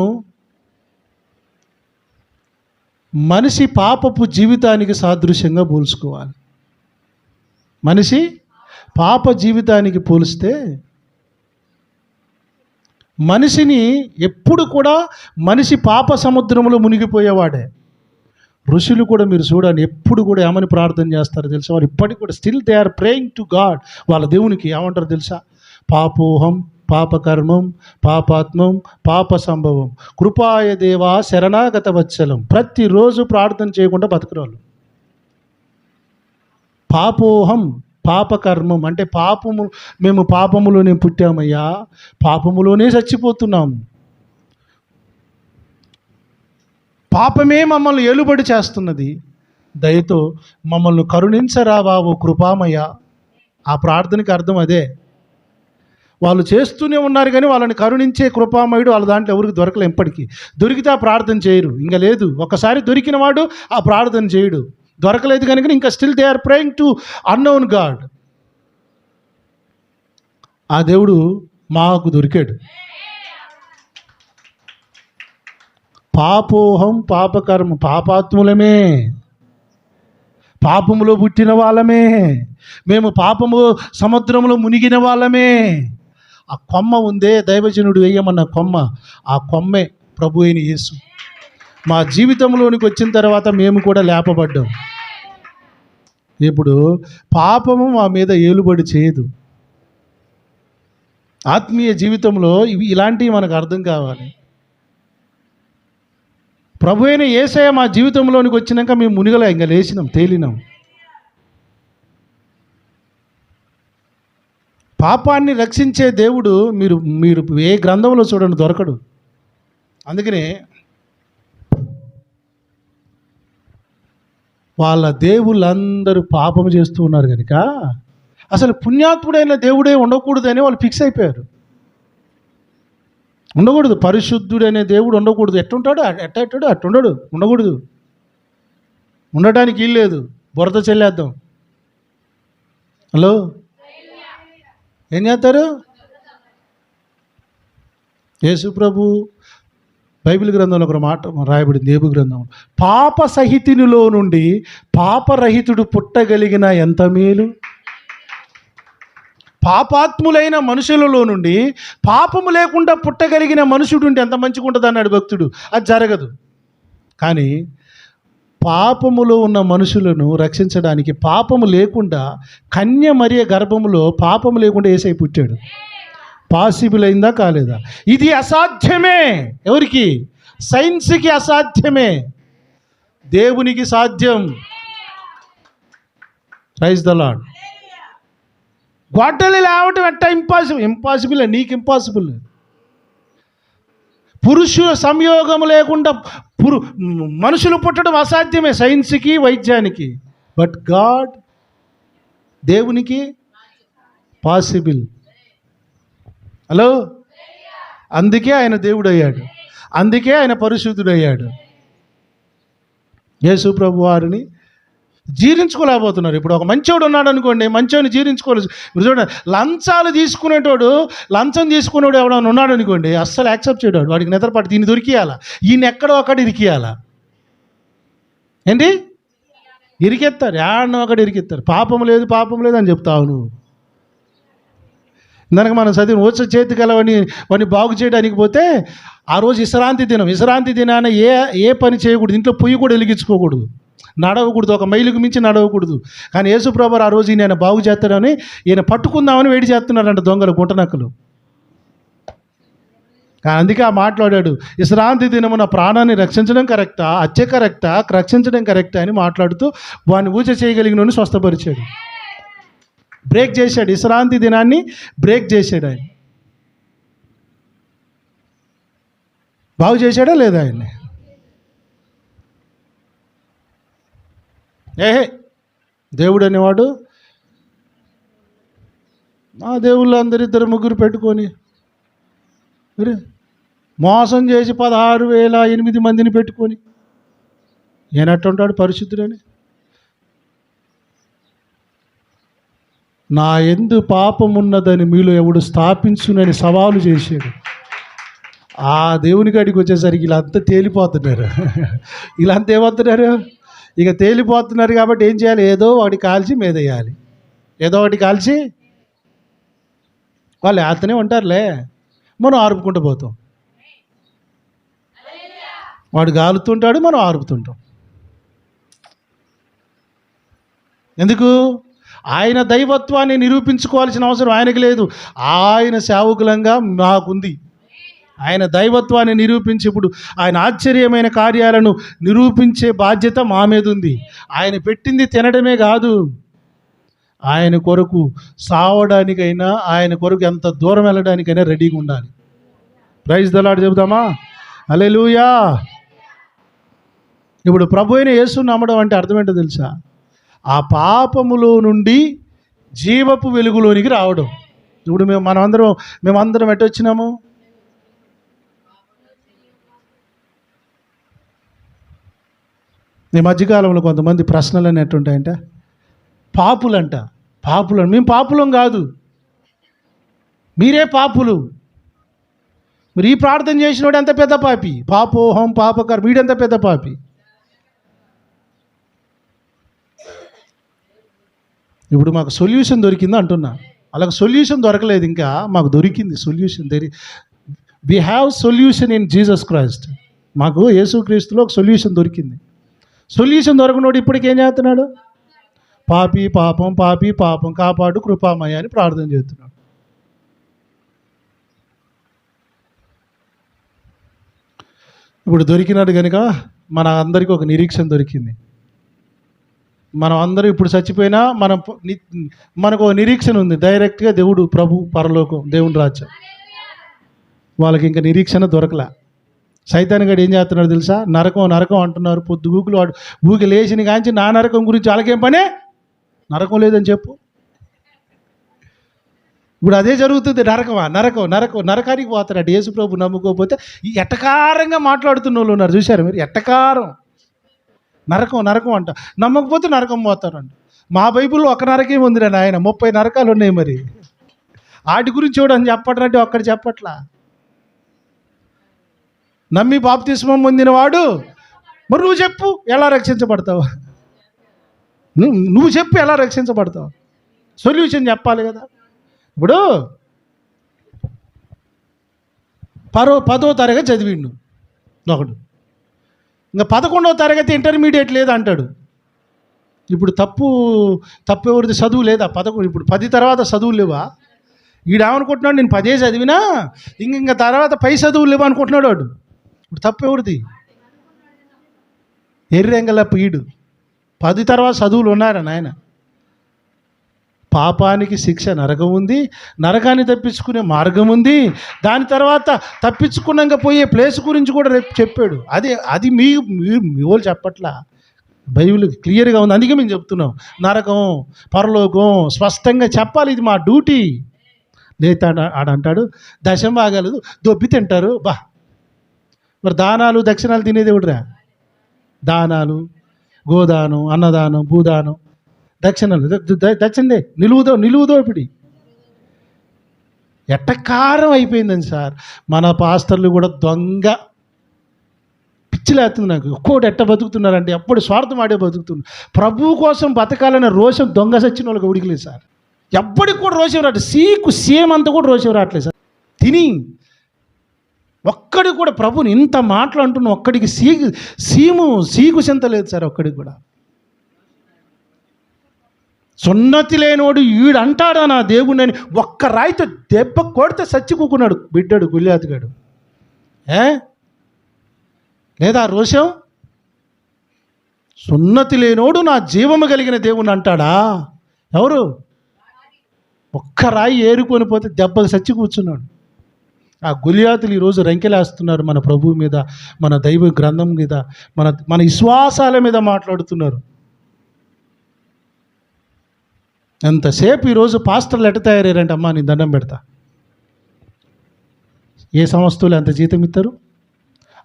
మనిషి పాపపు జీవితానికి సాదృశ్యంగా పోల్చుకోవాలి. మనిషి పాప జీవితానికి పోలిస్తే మనిషిని ఎప్పుడు కూడా మనిషి పాప సముద్రంలో మునిగిపోయేవాడే. ఋషులు కూడా మీరు చూడండి, ఎప్పుడు కూడా ఏమని ప్రార్థన చేస్తారో తెలుసా? వారు ఇప్పటికి కూడా still they are praying to God. వాళ్ళ దేవునికి ఏమంటారు తెలుసా? పాపోహం పాపకర్మం పాపాత్మం పాప సంభవం కృపాయ దేవా శరణాగత వత్సలం. ప్రతిరోజు ప్రార్థన చేయకుండా బతకరాళ్ళు. పాపోహం పాపకర్మం అంటే పాపము, మేము పాపములోనే పుట్టామయ్యా, పాపములోనే చచ్చిపోతున్నాము, పాపమే మమ్మల్ని ఏలుబడి చేస్తున్నది, దయతో మమ్మల్ని కరుణించరా బాబు కృపామయ్య. ఆ ప్రార్థనకి అర్థం అదే. వాళ్ళు చేస్తూనే ఉన్నారు కానీ వాళ్ళని కరుణించే కృపామయుడు వాళ్ళ దాంట్లో ఎవరికి దొరకలే. ఎప్పటికీ దొరికితే ఆ ప్రార్థన చేయరు. ఇంకా లేదు, ఒకసారి దొరికిన వాడు ఆ ప్రార్థన చేయడు. దొరకలేదు కనుక ఇంకా still they are praying to unknown God. ఆ దేవుడు మాకు దొరికాడు. పాపోహం పాపకర్మ పాపాత్ములమే, పాపములో పుట్టిన వాళ్ళమే, మేము పాపము సముద్రంలో మునిగిన వాళ్ళమే. ఆ కొమ్మ ఉందే, దైవజనుడు వేయమన్న కొమ్మ, ఆ కొమ్మే ప్రభు అయిన యేసు. మా జీవితంలోనికి వచ్చిన తర్వాత మేము కూడా లేపబడ్డాం. ఇప్పుడు పాపము మా మీద ఏలుబడి చేయదు. ఆత్మీయ జీవితంలో ఇలాంటివి మనకు అర్థం కావాలి. ప్రభు అయిన యేసయ్య మా జీవితంలోనికి వచ్చినాక మేము మునిగలే, ఇంకా లేచినాం, తేలినాం. పాపాన్ని రక్షించే దేవుడు మీరు మీరు ఏ గ్రంథంలో చూడండి దొరకడు. అందుకనే వాళ్ళ దేవుళ్ళందరూ పాపం చేస్తూ ఉన్నారు కనుక అసలు పుణ్యాత్ముడైన దేవుడే ఉండకూడదని వాళ్ళు ఫిక్స్ అయిపోయారు. ఉండకూడదు, పరిశుద్ధుడైన దేవుడు ఉండకూడదు. ఎట్టుంటాడు అట్టుండడు, ఉండకూడదు. ఉండటానికి వీలు లేదు, బురద చెల్లేద్దాం. హలో, ఏం చేస్తారు? యేసు ప్రభు బైబిల్ గ్రంథంలో ఒక మాట రాయబడింది, ఏబు గ్రంథంలో, పాప సహితునిలో నుండి పాపరహితుడు పుట్టగలిగిన ఎంత మేలు. పాపాత్ములైన మనుషులలో నుండి పాపము లేకుండా పుట్టగలిగిన మనుషుడు ఉంటే ఎంత మంచిగా ఉంటుంది అన్నాడు భక్తుడు. అది జరగదు. కానీ పాపములో ఉన్న మనుషులను రక్షించడానికి పాపము లేకుండా కన్య మరియ గర్భములో పాపము లేకుండా యేసయ్య పుట్టాడు. పాసిబుల్ అయిందా కాలేదా? ఇది అసాధ్యమే. ఎవరికి? సైన్స్కి అసాధ్యమే, దేవునికి సాధ్యం. Praise the Lord. గొడ్డలి లేవటం ఎట్టా ఇంపాసిబుల్ నీకు ఇంపాసిబుల్. పురుషుల సంయోగం లేకుండా మనుషులు పుట్టడం అసాధ్యమే సైన్స్కి వైద్యానికి. బట్ గాడ్, దేవునికి పాసిబుల్. హలో, అందుకే ఆయన దేవుడు అయ్యాడు, అందుకే ఆయన పరిశుద్ధుడు అయ్యాడు. యేసు ప్రభు వారిని జీర్ణించుకోలేకపోతున్నారు. ఇప్పుడు ఒక మంచోడు ఉన్నాడు అనుకోండి, మంచోని జీర్ణించుకోలేదు. మీరు చూడండి, లంచాలు తీసుకునేటోడు, లంచం తీసుకునేవాడు ఎవడన్నా ఉన్నాడు అనుకోండి, అస్సలు యాక్సెప్ట్ చేయడాడు. వాడికి నిద్రపడి దీన్ని దొరికియాలా, ఈయన ఎక్కడో ఒకటి ఇరికియాలా. ఏంటి ఇరికెత్తారు, యాడనో ఒకటి ఇరికెత్తారు. పాపం లేదు అని చెప్తావు నువ్వు. ఇందాక మనం చదివిన వచ్చే చేతి కలవని వాడిని బాగు చేయడానికి పోతే ఆ రోజు విశ్రాంతి దినాన ఏ పని చేయకూడదు, ఇంట్లో పొయ్యి కూడా వెలిగించుకోకూడదు, నడవకూడదు, ఒక మైలుకు మించి నడవకూడదు. కానీ యేసుప్రభువు ఆ రోజు ఈయన బాగు చేస్తాడని ఈయన పట్టుకుందామని వేడి చేస్తున్నారంట దొంగలు, గుంటనక్కలు. అందుకే ఆ మాట్లాడాడు, విశ్రాంతి దినమున ప్రాణాన్ని రక్షించడం కరెక్టా, హత్య కరెక్టా, రక్షించడం కరెక్టా అని మాట్లాడుతూ వాడిని ఊచ చేయగలిగిన స్వస్థపరిచాడు, బ్రేక్ చేశాడు. విశ్రాంతి దినాన్ని బ్రేక్ చేశాడు. ఆయన బాగు చేశాడా లేదా ఆయన్ని? దేవుడు అనేవాడు మా దేవుళ్ళు అందరిద్దరు ముగ్గురు పెట్టుకొని మోసం చేసి 16,008 మందిని పెట్టుకొని ఏనట్టుంటాడు పరిశుద్ధుడని. నా యందు పాపమున్నదని మీలో ఎవడు స్థాపించునని సవాలు చేశాడు. ఆ దేవుని కాడికి వచ్చేసరికి వీళ్ళంతా తేలిపోతున్నారు. వీళ్ళంతా ఏమవుతున్నారు, ఇక తేలిపోతున్నారు. కాబట్టి ఏం చేయాలి, ఏదో ఒకటి కాల్చి మీదేయాలి, ఏదో ఒకటి కాల్చి వాళ్ళు వేస్తూనే ఉంటారులే, మనం ఆరుపుకుంటూ పోతాం. వాడు గాలుతుంటాడు, మనం ఆరుపుతుంటాం. ఎందుకు? ఆయన దైవత్వాన్ని నిరూపించుకోవాల్సిన అవసరం ఆయనకి లేదు, ఆయన సేవకులంగా నాకుంది. ఆయన దైవత్వాన్ని నిరూపించి ఇప్పుడు ఆయన ఆశ్చర్యమైన కార్యాలను నిరూపించే బాధ్యత మా మీద ఉంది. ఆయన పెట్టింది తినడమే కాదు, ఆయన కొరకు సావడానికైనా, ఆయన కొరకు ఎంత దూరం వెళ్ళడానికైనా రెడీగా ఉండాలి. ప్రైజ్ ద లార్డ్ చెబుదామా? హల్లెలూయా. ఇప్పుడు ప్రభు అయిన యేసుని నమ్మడం అంటే అర్థం ఏంటో తెలుసా? ఆ పాపములో నుండి జీవపు వెలుగులోనికి రావడం. ఇప్పుడు మేమందరం ఎటు వచ్చినాము? ఈ మధ్యకాలంలో కొంతమంది ప్రశ్నలు ఎట్టుంటాయంటే, పాపులంట. మేము పాపులం కాదు, మీరే పాపులు. మీరు ఈ ప్రార్థన చేసినోడు ఎంత పెద్ద పాపి, పాపోహం పాపకర్, వీడెంత పెద్ద పాపి. ఇప్పుడు మాకు సొల్యూషన్ దొరికింది అంటున్నా, అలాగ సొల్యూషన్ దొరకలేదు, ఇంకా మాకు దొరికింది solution. We have solution in Jesus Christ. మాకు యేసుక్రీస్తులో ఒక సొల్యూషన్ దొరికింది. సొల్యూషన్ దొరకనోడు ఇప్పటికేం చేస్తున్నాడు? పాపి పాపం కాపాడు కృపామయ అని ప్రార్థన చేస్తున్నాడు. ఇప్పుడు దొరికినాడు కనుక మన అందరికీ ఒక నిరీక్షణ దొరికింది. మనం అందరూ ఇప్పుడు చచ్చిపోయినా మనకు ఒక నిరీక్షణ ఉంది, డైరెక్ట్గా దేవుడు, ప్రభు, పరలోకం, దేవుని రాజ్యం. వాళ్ళకి ఇంకా నిరీక్షణ దొరకలే. సైతాన్ గడు ఏం చేస్తున్నాడు తెలుసా? నరకం అంటున్నారు. పొద్దుగూకులు వాడు ఊకి లేచిన కాంచి నా నరకం గురించి వాళ్ళకేం పనే, నరకం లేదని చెప్పు. ఇప్పుడు అదే జరుగుతుంది. నరకానికి పోతారట. యేసు ప్రభు నమ్ముకోకపోతే ఈ ఎట్టకారంగా మాట్లాడుతున్న వాళ్ళు ఉన్నారు, చూశారు మీరు? ఎట్టకారం నరకం అంట. నమ్మకపోతే నరకం పోతారంట. మా బైబిల్లో ఒక నరకం ఉందిరా నాయన, 30 నరకాలు ఉన్నాయి. మరి వాటి గురించి చూడని చెప్పటంటే ఒక్కటి చెప్పట్లా. నమ్మి బాప్తిస్మం పొందినవాడు, మరి నువ్వు చెప్పు ఎలా రక్షించబడతావు? నువ్వు చెప్పు ఎలా రక్షించబడతావు? సొల్యూషన్ చెప్పాలి కదా. ఇప్పుడు 10వ తరగతి చదివిండు ఒకడు, ఇంకా 11వ తరగతి ఇంటర్మీడియట్ లేదా అంటాడు. ఇప్పుడు తప్పు ఎవరిది? చదువు లేదా? ఇప్పుడు 10 తర్వాత చదువులు లేవా? ఈడేమనుకుంటున్నాడు, నేను 10 చదివినా ఇంకా తర్వాత పై చదువులు లేవా అనుకుంటున్నాడు వాడు. ఇప్పుడు తప్పు ఎవరిది? ఎర్రెంగలప్ప ఈడు. 10 తర్వాత చదువులు ఉన్నారా నాయన? పాపానికి శిక్ష నరకం ఉంది, నరకాన్ని తప్పించుకునే మార్గం ఉంది. దాని తర్వాత తప్పించుకున్నాక పోయే ప్లేస్ గురించి కూడా రేపు చెప్పాడు. అది మీ వాళ్ళు చెప్పట్లా, బైబిల్ క్లియర్గా ఉంది. అందుకే మేము చెప్తున్నాం, నరకం పరలోకం స్పష్టంగా చెప్పాలి. ఇది మా డ్యూటీ. లేదా ఆడంటాడు దశం బాగాలేదు, దొబ్బి తింటారు. మరి దానాలు దక్షిణాలు తినేది ఎవడురా? దానాలు గోదానం, అన్నదానం, భూదానం, దక్షిణలు, దక్షిణే నిలువు దోపిడి ఎట్టకారం అయిపోయిందని సార్. మన పాస్టర్లు కూడా దొంగ పిచ్చిలేస్తుంది నాకు. ఒక్కోటి ఎట్ట బతుకుతున్నారంటే ఎప్పుడు స్వార్థం ఆడే బతుకుతున్నారు. ప్రభువు కోసం బతకాలనే రోషం దొంగ సచ్చిన వాళ్ళకి ఉడికలేదు సార్. ఎప్పటికి కూడా రోషం రావట్లేదు. సీఎం అంతా కూడా రోషం రావట్లేదు సార్. తిని ఒక్కడికి కూడా ప్రభుని ఇంత మాటలు అంటున్న ఒక్కడికి సీకు చింత లేదు సార్. ఒక్కడికి కూడా సున్నతి లేనివాడు ఈడు అంటాడా నా దేవుణ్ణి అని ఒక్క రాయితో దెబ్బ కొడితే సచ్చి కూకున్నాడు బిడ్డాడు గుళ్యాతిగాడు. లేదా రోషం? సున్నతి లేనోడు నా జీవము కలిగిన దేవుణ్ణి అంటాడా? ఎవరు? ఒక్క రాయి ఏరుకొని పోతే దెబ్బకు సచ్చి కూర్చున్నాడు. ఆ గుళ్యాతులు ఈరోజు రంకెలేస్తున్నారు మన ప్రభువు మీద, మన దైవ గ్రంథం మీద, మన విశ్వాసాల మీద మాట్లాడుతున్నారు. ఎంతసేపు ఈరోజు పాస్టర్లు ఎట్ట తయారయ్యారంటే, అమ్మా నేను దండం పెడతా, ఏ సంస్థలు ఎంత జీతం ఇస్తారు?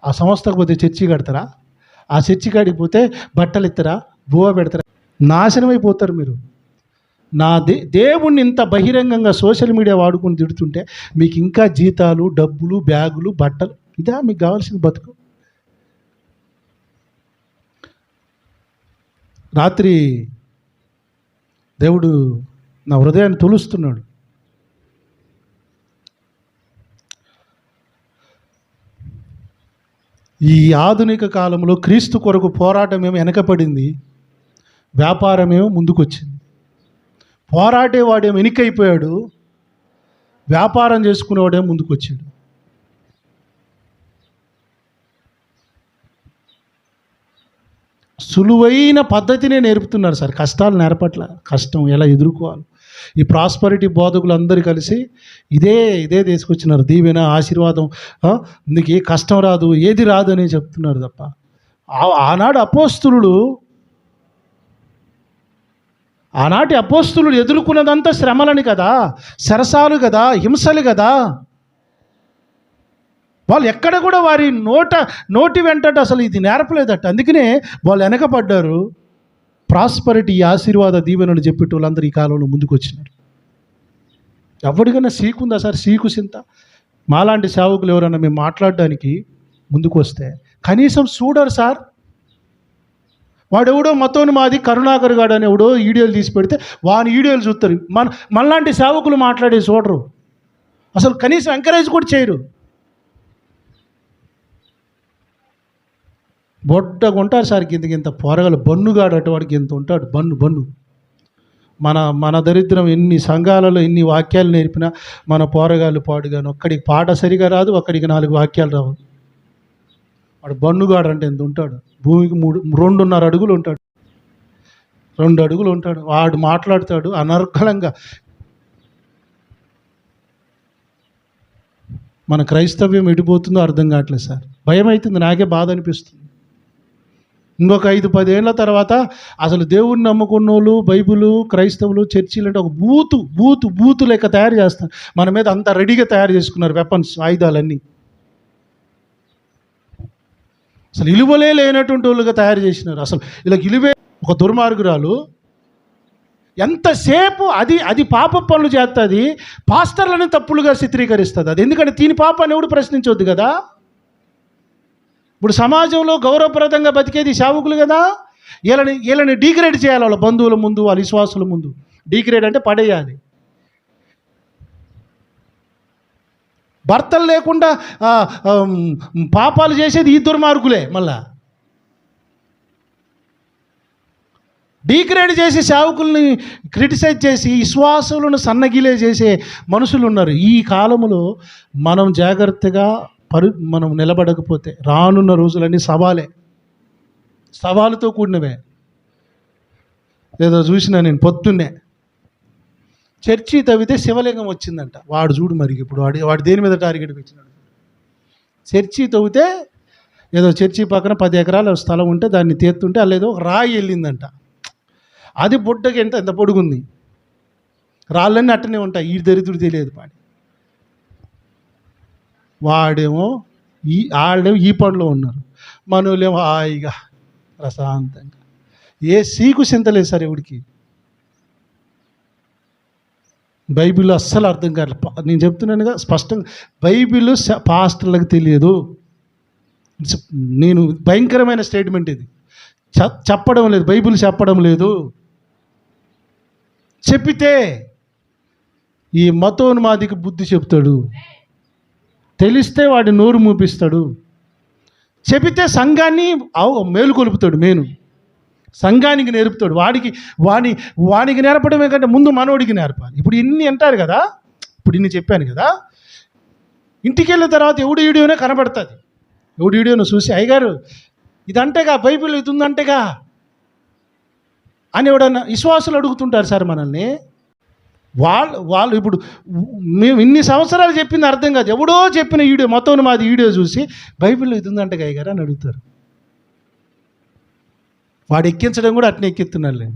ఆ సంస్థకు పోతే చర్చి కడతారా? ఆ చర్చి కాడికి పోతే బట్టలు ఇస్తారా? బువ్వ పెడతారా? నాశనం అయిపోతారు మీరు. నా దేవుణ్ణి ఇంత బహిరంగంగా సోషల్ మీడియా వాడుకొని తిడుతుంటే మీకు ఇంకా జీతాలు, డబ్బులు, బ్యాగులు, బట్టలు, ఇదా మీకు కావాల్సిన బతుకు? రాత్రి దేవుడు నా హృదయాన్ని తొలుస్తున్నాడు. ఈ ఆధునిక కాలంలో క్రీస్తు కొరకు పోరాటం ఏమో వెనకపడింది, వ్యాపారమేమో ముందుకొచ్చింది. పోరాటేవాడేమో వెనుకైపోయాడు, వ్యాపారం చేసుకునేవాడేమో ముందుకొచ్చాడు. సులువైన పద్ధతినే నేర్పుతున్నారు సార్, కష్టాలు నేర్పట్ల. కష్టం ఎలా ఎదుర్కోవాలి. ఈ ప్రాస్పరిటీ బోధకులు అందరూ కలిసి ఇదే తీసుకొచ్చినారు. దీవెన, ఆశీర్వాదం, నీకు ఏ కష్టం రాదు, ఏది రాదు అని చెప్తున్నారు తప్ప ఆనాటి అపోస్తులు ఎదుర్కొన్నదంతా శ్రమలని కదా, సరసాలు కదా, హింసలు కదా. వాళ్ళు ఎక్కడ కూడా వారి నోటి వెంటట అసలు ఇది నేర్పలేదట. అందుకనే వాళ్ళు వెనకపడ్డారు. ప్రాస్పరిటీ, ఆశీర్వాద, దీవెనలు చెప్పేట వాళ్ళందరూ ఈ కాలంలో ముందుకు వచ్చినారు. ఎవరికైనా సీకుందా సార్? సీకు చింత. మాలాంటి సేవకులు ఎవరైనా మేము మాట్లాడడానికి ముందుకు వస్తే కనీసం చూడరు సార్. వాడెవడో మతోని మాది కరుణాకర్ గాడు అని ఎవడో వీడియోలు తీసి పెడితే వాని వీడియోలు చూస్తారు. మనలాంటి సేవకులు మాట్లాడే చూడరు, అసలు కనీసం ఎంకరేజ్ కూడా చేయరు. బొడ్డగా ఉంటారు సార్, గింత పోరగలు. బన్నుగాడు అటు వాడికి ఎంత ఉంటాడు, బన్ను. మన దరిద్రం ఎన్ని సంఘాలలో ఎన్ని వాక్యాలు నేర్పినా మన పోరగాళ్ళు పాడుగాను. ఒక్కడికి పాట సరిగా రాదు, ఒక్కడికి 4 వాక్యాలు రావు. వాడు బన్నుగాడు అంటే ఎంత ఉంటాడు? భూమికి 2.5 అడుగులు ఉంటాడు, 2 అడుగులు ఉంటాడు. వాడు మాట్లాడతాడు అనర్గళంగా. మన క్రైస్తవ్యం ఎడిపోతుందో అర్థం కావట్లేదు సార్. భయం అవుతుంది, నాకే బాధ అనిపిస్తుంది. ఇంకొక 5-10 ఏళ్ళ తర్వాత అసలు దేవుడిని నమ్ముకున్న వాళ్ళు, బైబిలు, క్రైస్తవులు, చర్చిలు అంటే ఒక బూతు లెక్క తయారు చేస్తారు. మన మీద అంత రెడీగా తయారు చేసుకున్నారు వెపన్స్, ఆయుధాలన్నీ. అసలు ఇలువలే లేనటువంటి వాళ్ళుగా తయారు చేసినారు. అసలు ఇలా ఇలువే ఒక దుర్మార్గురాలు ఎంతసేపు అది పాప పనులు చేస్తుంది, పాస్టర్లను తప్పులుగా చిత్రీకరిస్తుంది. అది ఎందుకంటే దీని పాపాన్ని ఎవడు ప్రశ్నించవద్దు కదా. ఇప్పుడు సమాజంలో గౌరవప్రదంగా బతికేది సేవకులు కదా. వీళ్ళని డీగ్రేడ్ చేయాలి వాళ్ళ బంధువుల ముందు, వాళ్ళ విశ్వాసుల ముందు. డీగ్రేడ్ అంటే పడేయాలి. భర్తలు లేకుండా పాపాలు చేసేది ఈ దుర్మార్గులే. మళ్ళా డీగ్రేడ్ చేసి సేవకుల్ని క్రిటిసైజ్ చేసి విశ్వాసులను సన్నగిలే చేసే మనుషులు ఉన్నారు. ఈ కాలంలో మనం జాగ్రత్తగా మనం నిలబడకపోతే రానున్న రోజులన్నీ సవాలుతో కూడినవే. ఏదో చూసినా నేను పొద్దున్నే, చర్చి తవ్వితే శివలింగం వచ్చిందంట. వాడు చూడు మరి ఇప్పుడు వాడు దేని మీద టార్గెట్ పెట్టినాడు. చర్చి తవ్వితే ఏదో చర్చి పక్కన 10 ఎకరాల స్థలం ఉంటే దాన్ని తీస్తుంటే అలా ఏదో రాయి వెళ్ళిందంట. అది బుడ్డకి ఎంత పొడుగుంది. రాళ్ళన్నీ అట్టనే ఉంటాయి. ఈ దరిద్రుడు తెలియదు పాడి. వాళ్ళేమో ఈ పనిలో ఉన్నారు, మనోళ్ళేమో హాయిగా ప్రశాంతంగా ఏ సీకు చింతలేదు సార్ ఎవడికి. బైబిల్ అస్సలు అర్థం కాదు. నేను చెప్తున్నానుగా స్పష్టంగా, బైబిల్ పాస్టర్లకు తెలియదు. నేను భయంకరమైన స్టేట్మెంట్ ఇది. చెప్పడం లేదు, బైబిల్ చెప్పడం లేదు. చెప్పితే ఈ మతోన్మాదికి బుద్ధి చెప్తాడు, తెలిస్తే వాడి నోరు మూపిస్తాడు. చెబితే సంఘాన్ని మేలుకొలుపుతాడు, సంఘానికి నేర్పుతాడు. వాడికి నేర్పడమే కంటే ముందు మనోడికి నేర్పాలి. ఇప్పుడు ఇన్ని అంటారు కదా, ఇప్పుడు ఇన్ని చెప్పాను కదా, ఇంటికి వెళ్ళిన తర్వాత ఎవడి వీడియోనే కనబడుతుంది. ఎవడి వీడియోను చూసి అయ్యగారు ఇదంటేగా, బైబిల్ ఇది ఉందంటేగా అని ఎవడన్నా విశ్వాసులు అడుగుతుంటారు సార్ మనల్ని. వాళ్ళు ఇప్పుడు మేము ఇన్ని సంవత్సరాలు చెప్పింది అర్థం కాదు, ఎవడో చెప్పిన వీడియో, మొత్తం మాది వీడియో చూసి బైబిల్లో ఇది ఉందంటగా అయ్యగారు అని అడుగుతారు. వాడు ఎక్కించడం కూడా అట్నే ఎక్కిస్తున్నాడులే.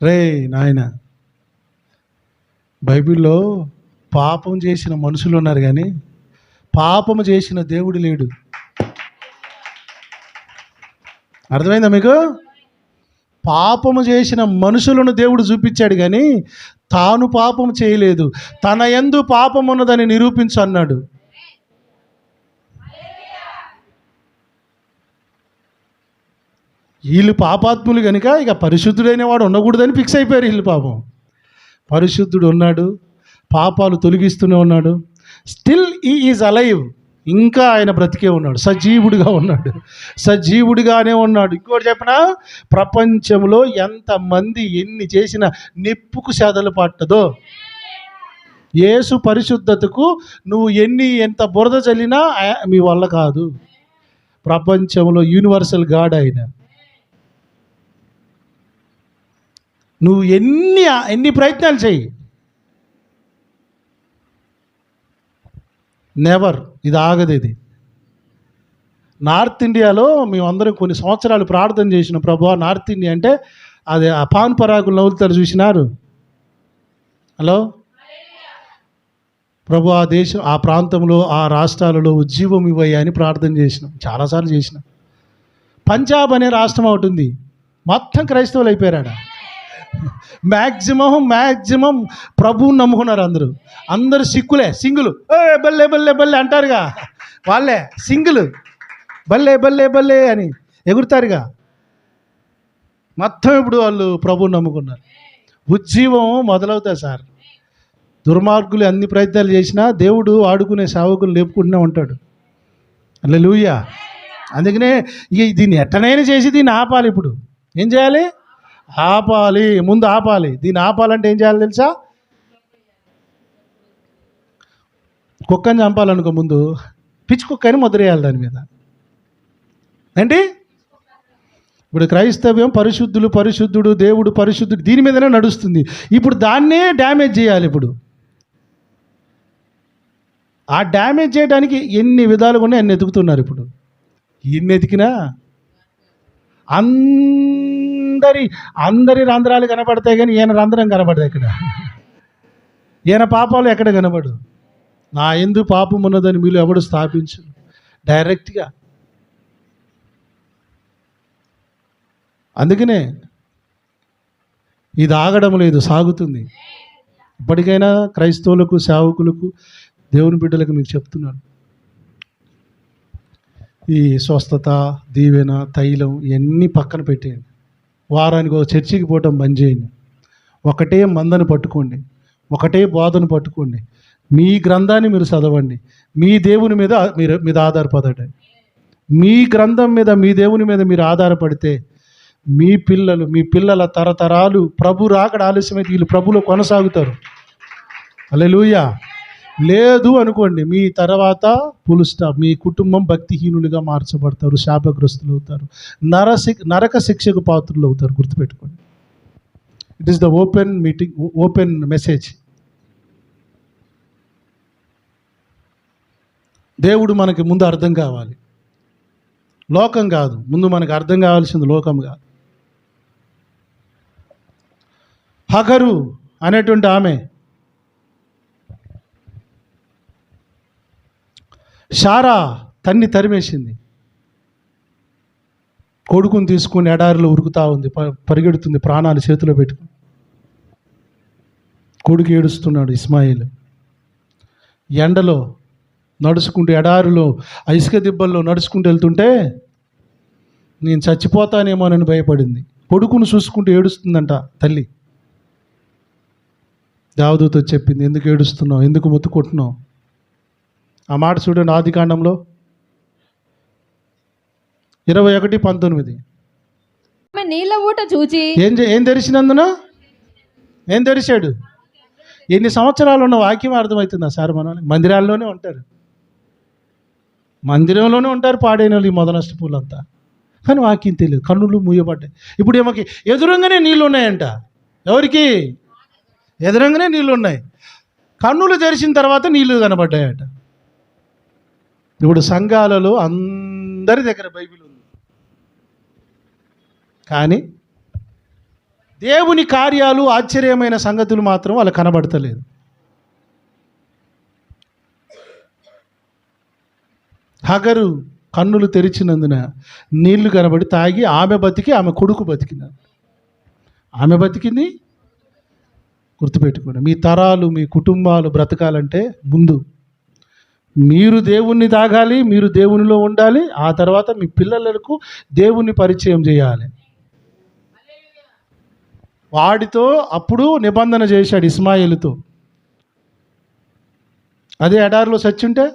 రే నాయన, బైబిల్లో పాపం చేసిన మనుషులు ఉన్నారు కానీ పాపము చేసిన దేవుడు లేడు. అర్థమైందా మీకు? పాపము చేసిన మనుషులను దేవుడు చూపించాడు కానీ తాను పాపం చేయలేదు. తన యందు పాపం ఉన్నదని నిరూపించు అన్నాడు. వీళ్ళు పాపాత్ములు కనుక ఇక పరిశుద్ధుడైన వాడు ఉండకూడదని ఫిక్స్ అయిపోయారు వీళ్ళు. పాపం పరిశుద్ధుడు ఉన్నాడు, పాపాలు తొలగిస్తూనే ఉన్నాడు. స్టిల్ ఈ ఈజ్ అలైవ్, ఇంకా ఆయన బ్రతికే ఉన్నాడు, సజీవుడిగా ఉన్నాడు, సజీవుడిగానే ఉన్నాడు. ఇంకోటి చెప్పనా, ప్రపంచంలో ఎంతమంది ఎన్ని చేసినా నిప్పుకు సెదలు పట్టదో. యేసు పరిశుద్ధతకు నువ్వు ఎంత బురద చల్లినా మీ వల్ల కాదు. ప్రపంచంలో యూనివర్సల్ గాడ్ ఆయన. నువ్వు ఎన్ని ప్రయత్నాలు చెయ్యి, నెవర్, ఇది ఆగదు. ఇది నార్త్ ఇండియాలో మేమందరం కొన్ని సంవత్సరాలు ప్రార్థన చేసిన, ప్రభువా నార్త్ ఇండియా అంటే అది ఆ పాన్ పరాగులు నవ్వుతారు చూసినారు. హలో ప్రభు, ఆ దేశం, ఆ ప్రాంతంలో, ఆ రాష్ట్రాలలో ఉజ్జీవం ఇవ్వయ్యా అని ప్రార్థన చేసినాం, చాలాసార్లు చేసినాం. పంజాబ్ అనే రాష్ట్రం ఒకటి ఉంది, మొత్తం క్రైస్తవులు అయిపోయారాడ. మ్యాక్సిమం ప్రభువుని నమ్ముకున్నారు అందరూ సిక్కులే, సింగులు బల్లే బల్లే బల్లే అంటారుగా, వాళ్ళే సింగులు బల్లే బల్లే బల్లే అని ఎగురుతారుగా. మొత్తం ఇప్పుడు వాళ్ళు ప్రభువుని నమ్ముకున్నారు. ఉజ్జీవం మొదలవుతాయి సార్. దుర్మార్గులు అన్ని ప్రయత్నాలు చేసినా దేవుడు ఆడుకునే సేవకులు లేపుకుంటూనే ఉంటాడు. హల్లెలూయా. అందుకనే ఇక దీన్ని ఎట్టనైనా చేసి దీన్ని ఆపాలి. ఇప్పుడు ఏం చేయాలి? ఆపాలి, ముందు ఆపాలి. దీన్ని ఆపాలంటే ఏం చేయాలి తెలుసా? కుక్కని చంపాలనుకో, ముందు పిచ్చి కుక్కని ముద్రేయాలి దాని మీద. ఏంటి? ఇప్పుడు క్రైస్తవ్యం పరిశుద్ధుడు, దేవుడు పరిశుద్ధుడు, దీని మీదనే నడుస్తుంది. ఇప్పుడు దాన్నే డ్యామేజ్ చేయాలి. ఇప్పుడు ఆ డ్యామేజ్ చేయడానికి ఎన్ని విధాలుగా ఉన్నాయి అన్ని ఎతుకుతున్నారు. ఇప్పుడు ఎన్ని ఎతికినా అందరి రంధ్రాలు కనబడతాయి కానీ ఈయన రంధ్రం కనబడదు. ఎక్కడ ఈయన పాపాలు ఎక్కడ కనబడు. నా యందు పాపం ఉన్నదని మీలో ఎవడు స్థాపించు, డైరెక్ట్గా. అందుకనే ఇది ఆగడం లేదు, సాగుతుంది. ఇప్పటికైనా క్రైస్తవులకు, సేవకులకు, దేవుని బిడ్డలకు మీకు చెప్తున్నాను, ఈ స్వస్థత, దీవెన, తైలం ఇవన్నీ పక్కన పెట్టేయండి. వారానికి ఒక చర్చికి పోవటం బంద్ చేయండి. ఒకటే మందను పట్టుకోండి, ఒకటే బోధను పట్టుకోండి. మీ గ్రంథాన్ని మీరు చదవండి. మీ దేవుని మీద ఆధారపడండి. మీ గ్రంథం మీద, మీ దేవుని మీద మీరు ఆధారపడితే మీ పిల్లల తరతరాలు ప్రభు రాకడ ఆలస్యమైతే వీళ్ళు ప్రభులో కొనసాగుతారు. హల్లెలూయా. లేదు అనుకోండి, మీ తర్వాత ఫుల్ స్టాప్. మీ కుటుంబం భక్తిహీనులుగా మార్చబడతారు, శాపగ్రస్తులు అవుతారు, నరక శిక్షకు పాత్రులు అవుతారు. గుర్తుపెట్టుకోండి. It is the open message. దేవుడు మనకి ముందు అర్థం కావాలి, లోకం కాదు. ముందు మనకు అర్థం కావాల్సింది లోకం కాదు. హగరు అనేటువంటి ఆమె శారా తన్ని తరిమేసింది. కొడుకుని తీసుకుని ఎడారిలో ఉరుకుతా ఉంది, పరిగెడుతుంది ప్రాణాలు చేతిలో పెట్టుకుని. కొడుకు ఏడుస్తున్నాడు ఇస్మాయిల్. ఎండలో నడుచుకుంటూ ఎడారిలో ఇసుక దిబ్బల్లో నడుచుకుంటూ వెళ్తుంటే నేను చచ్చిపోతానేమోనని భయపడింది. కొడుకును చూసుకుంటూ ఏడుస్తుందంట తల్లి. దావీదుతో చెప్పింది, ఎందుకు ఏడుస్తున్నావు, ఎందుకు మొత్తుకుంటున్నావు? ఆ మాట చూడండి, ఆదికాండంలో 21:19. ఆమె నీళ్ళ ఊట చూచి ఏం తెరిచినందున ఏం తెరిచాడు? ఎన్ని సంవత్సరాలు ఉన్న వాక్యం అర్థమవుతుందా సార్? మన మందిరాల్లోనే ఉంటారు, మందిరంలోనే ఉంటారు పాడైన వాళ్ళు, ఈ మొదనష్ట పూలంతా. కానీ వాక్యం తెలియదు, కన్నులు మూయబడ్డాయి. ఇప్పుడు ఏమకి ఎదురుగానే నీళ్ళు ఉన్నాయంట. ఎవరికి? ఎదురుగానే నీళ్ళు ఉన్నాయి. కన్నులు తెరిచిన తర్వాత నీళ్లు కనబడ్డాయట. ఇప్పుడు సంఘాలలో అందరి దగ్గర బైబిల్ ఉంది, కానీ దేవుని కార్యాలు ఆశ్చర్యమైన సంగతులు మాత్రం వాళ్ళకి కనబడతలేదు. హగరు కన్నులు తెరిచినందున నీళ్లు కనబడి తాగి ఆమె బతికి ఆమె కొడుకు బతికినారు. ఆమె బతికింది. గుర్తుపెట్టుకోండి, మీ తరాలు మీ కుటుంబాలు బ్రతకాలంటే ముందు మీరు దేవుణ్ణి తాగాలి, మీరు దేవునిలో ఉండాలి. ఆ తర్వాత మీ పిల్లలకు దేవుణ్ణి పరిచయం చేయాలి. వాడితో అప్పుడు నిబంధన చేశాడు ఇస్మాయిలుతో. అదే ఎడారిలో చచ్చుంటే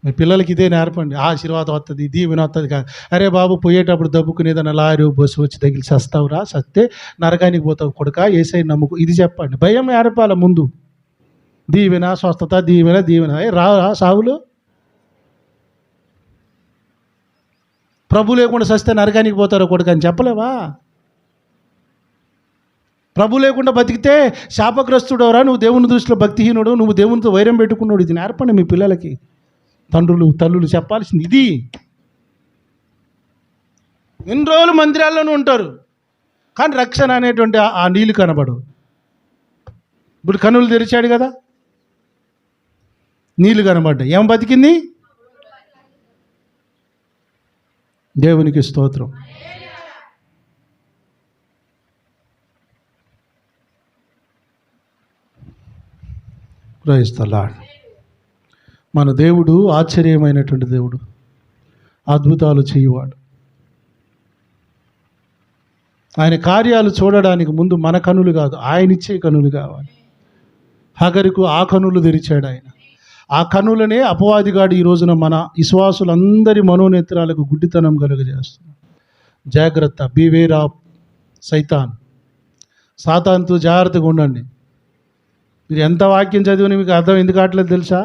మీ పిల్లలకి ఇదే నేర్పండి. ఆశీర్వాదం వస్తుంది, దీవెన వస్తుంది కాదు. అరే బాబు, పోయేటప్పుడు దబ్బుకునేదన్న లారీ బస్సు వచ్చి తగిలి చస్తావురా, చస్తే నరకానికి పోతావు కొడుక, ఏసై నమ్ముకు, ఇది చెప్పండి. భయం నేర్పాల ముందు. దీవెన, స్వస్థత, దీవెన దీవెన. రా సాగులు. ప్రభు లేకుండా చస్తే నరకానికి పోతారో కొడుకు అని చెప్పలేవా? ప్రభు లేకుండా బతికితే శాపగ్రస్తుడవరా, నువ్వు దేవుని దృష్టిలో భక్తిహీనుడు, నువ్వు దేవునితో వైరం పెట్టుకున్నాడు. ఇది నేర్పండి మీ పిల్లలకి. తండ్రులు తల్లులు చెప్పాల్సింది ఇది. ఎన్ని రోజులు మందిరాల్లోనూ ఉంటారు, కానీ రక్షణ అనేటువంటి ఆ నీళ్ళు కనబడు. ఇప్పుడు కన్నులు తెరిచాడు కదా, నీళ్ళు కనబడ్డాయి. ఏం బతికింది? దేవునికి స్తోత్రం. Praise the Lord. మన దేవుడు ఆశ్చర్యమైనటువంటి దేవుడు, అద్భుతాలు చేయువాడు. ఆయన కార్యాలు చూడడానికి ముందు మన కనులు కాదు, ఆయన ఇచ్చే కనులు కావాలి. హగరుకు ఆ కనులు తెరిచాడు ఆయన. ఆ కనులనే అపవాదిగాడు ఈ రోజున మన విశ్వాసులందరి మనోనేత్రాలకు గుడ్డితనం కలుగజేస్తున్నాడు. జాగ్రత్త, బీవేర్ ఆఫ్ సైతాన్. సాతాన్తో జాగ్రత్తగా ఉండండి. మీరు ఎంత వాక్యం చదివిన మీకు అర్థం ఎందుకు కావట్లేదు తెలుసా?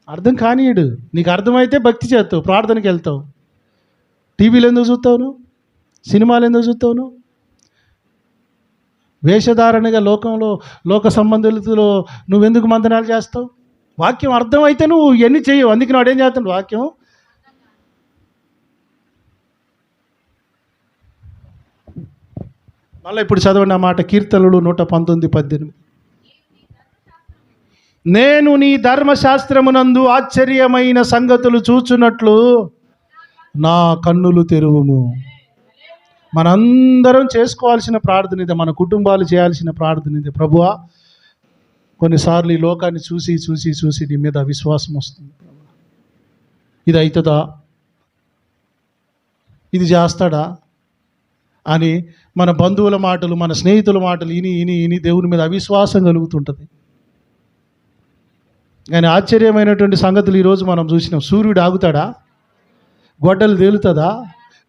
అర్థం కానీయడు. నీకు అర్థమైతే భక్తి చేస్తావు, ప్రార్థనకి వెళ్తావు. టీవీలు ఎందుకు చూస్తావు నువ్వు? సినిమాలు ఎందుకు చూస్తావు నువ్వు? వేషధారణగా లోకంలో లోక సంబంధులతో నువ్వెందుకు మంతనాలు చేస్తావు? వాక్యం అర్థమైతే నువ్వు ఇవన్నీ చేయవు. అందుకే వాడు ఏం చేస్తాడు? వాక్యం మళ్ళీ ఇప్పుడు చదవండి ఆ మాట. కీర్తనలు 119:18. నేను నీ ధర్మశాస్త్రమునందు ఆశ్చర్యమైన సంగతులు చూచున్నట్లు నా కన్నులు తెరువుము. మనందరం చేసుకోవాల్సిన ప్రార్థన ఇది, మన కుటుంబాలు చేయాల్సిన ప్రార్థన ఇది. ప్రభువా, కొన్నిసార్లు ఈ లోకాన్ని చూసి చూసి చూసి నీ మీద విశ్వాసం వస్తుంది. ఇది అవుతుందా, ఇది చేస్తాడా అని మన బంధువుల మాటలు, మన స్నేహితుల మాటలు ఇని ఇని ఇని దేవుని మీద అవిశ్వాసం కలుగుతుంటుంది. కానీ ఆశ్చర్యమైనటువంటి సంగతులు ఈరోజు మనం చూసినాం. సూర్యుడు ఆగుతాడా? గొడ్డలు తేలుతుందా?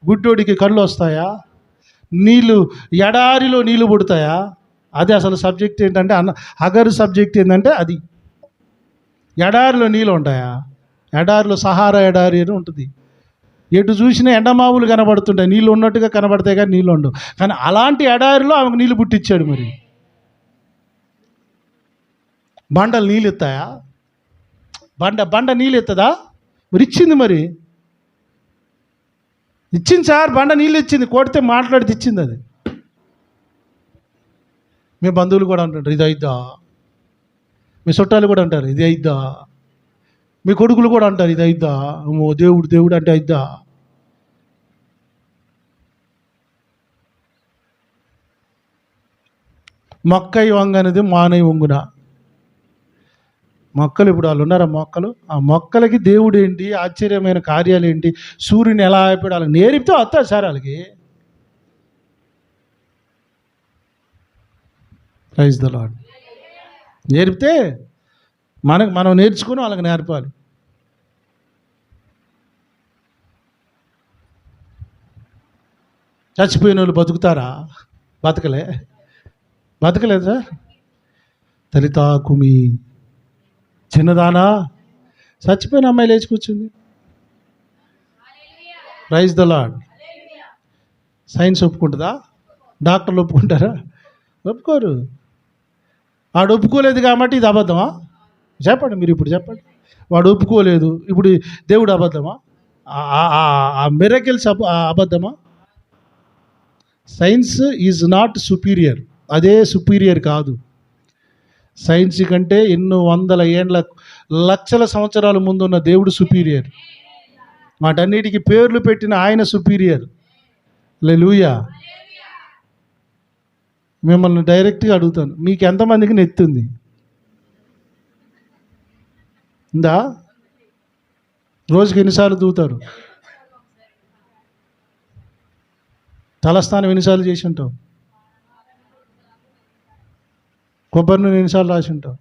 గుడ్డోడికి కళ్ళు వస్తాయా? నీళ్ళు ఎడారిలో నీళ్ళు పుడతాయా? అదే అసలు సబ్జెక్ట్ ఏంటంటే హగరు సబ్జెక్ట్ ఏంటంటే అది. ఎడారిలో నీళ్ళు ఉంటాయా? ఎడారిలో సహారా ఎడారి అని ఉంటుంది. ఎటు చూసినా ఎండమావులు కనబడుతుంటాయి, నీళ్ళు ఉన్నట్టుగా కనబడతాయి కానీ నీళ్ళు ఉండవు. కానీ అలాంటి ఎడారిలో ఆమెకు నీళ్ళు పుట్టించాడు. మరి బండలు నీళ్ళు ఎత్తాయా? బండ నీళ్ళు ఎత్తదా? మరి ఇచ్చింది, మరి ఇచ్చింది సార్, బండ నీళ్ళు ఇచ్చింది, కొడితే మాట్లాడితే ఇచ్చింది. అది మీ బంధువులు కూడా అంటుంటారు ఇది అయిద్దా, మీ చుట్టాలు కూడా అంటారు ఇది అయిద్దా, మీ కొడుకులు కూడా అంటారు ఇది అయిద్దా, అమ్మో దేవుడు దేవుడు అంటే అయిద్దా. మొక్కై వంగనిది మానై వంగున. మొక్కలు ఇప్పుడు వాళ్ళు ఉన్నారా మొక్కలు? ఆ మొక్కలకి దేవుడు ఏంటి, ఆశ్చర్యమైన కార్యాలు ఏంటి, సూర్యుని ఎలా ఆపాడు వాళ్ళకి నేర్పితే వస్తుంది సార్ వాళ్ళకి. Praise the lord. నేర్పితే మనం నేర్చుకుని వాళ్ళకి నేర్పాలి. చచ్చిపోయిన వాళ్ళు బతుకుతారా? బతకలేదు సార్. తలితాకుమి చిన్నదానా, చచ్చిపోయిన అమ్మాయి లేచి కూర్చుంది. Praise the Lord. సైన్స్ ఒప్పుకుంటుందా? డాక్టర్లు ఒప్పుకుంటారా? ఒప్పుకోరు. వాడు ఒప్పుకోలేదు కాబట్టి ఇది అబద్ధమా? చెప్పండి, మీరు ఇప్పుడు చెప్పండి. వాడు ఒప్పుకోలేదు, ఇప్పుడు దేవుడు అబద్ధమా? ఆ మిరకిల్స్ అబద్ధమా? Science is not superior. అదే సుపీరియర్ కాదు. సైన్స్ కంటే ఎన్నో వందల ఏండ్ల లక్షల సంవత్సరాల ముందున్న దేవుడు సుపీరియర్. వాటన్నిటికీ పేర్లు పెట్టిన ఆయన సుపీరియర్. హల్లెలూయా. మిమ్మల్ని డైరెక్ట్గా అడుగుతాను, మీకు ఎంతమందికి నెత్తుంది ఉందా? రోజుకి ఎన్నిసార్లు దూతారు? తలస్నానం ఎన్నిసార్లు చేసి ఉంటావు? కొబ్బరి నూనె ఎన్నిసార్లు రాసి ఉంటావు?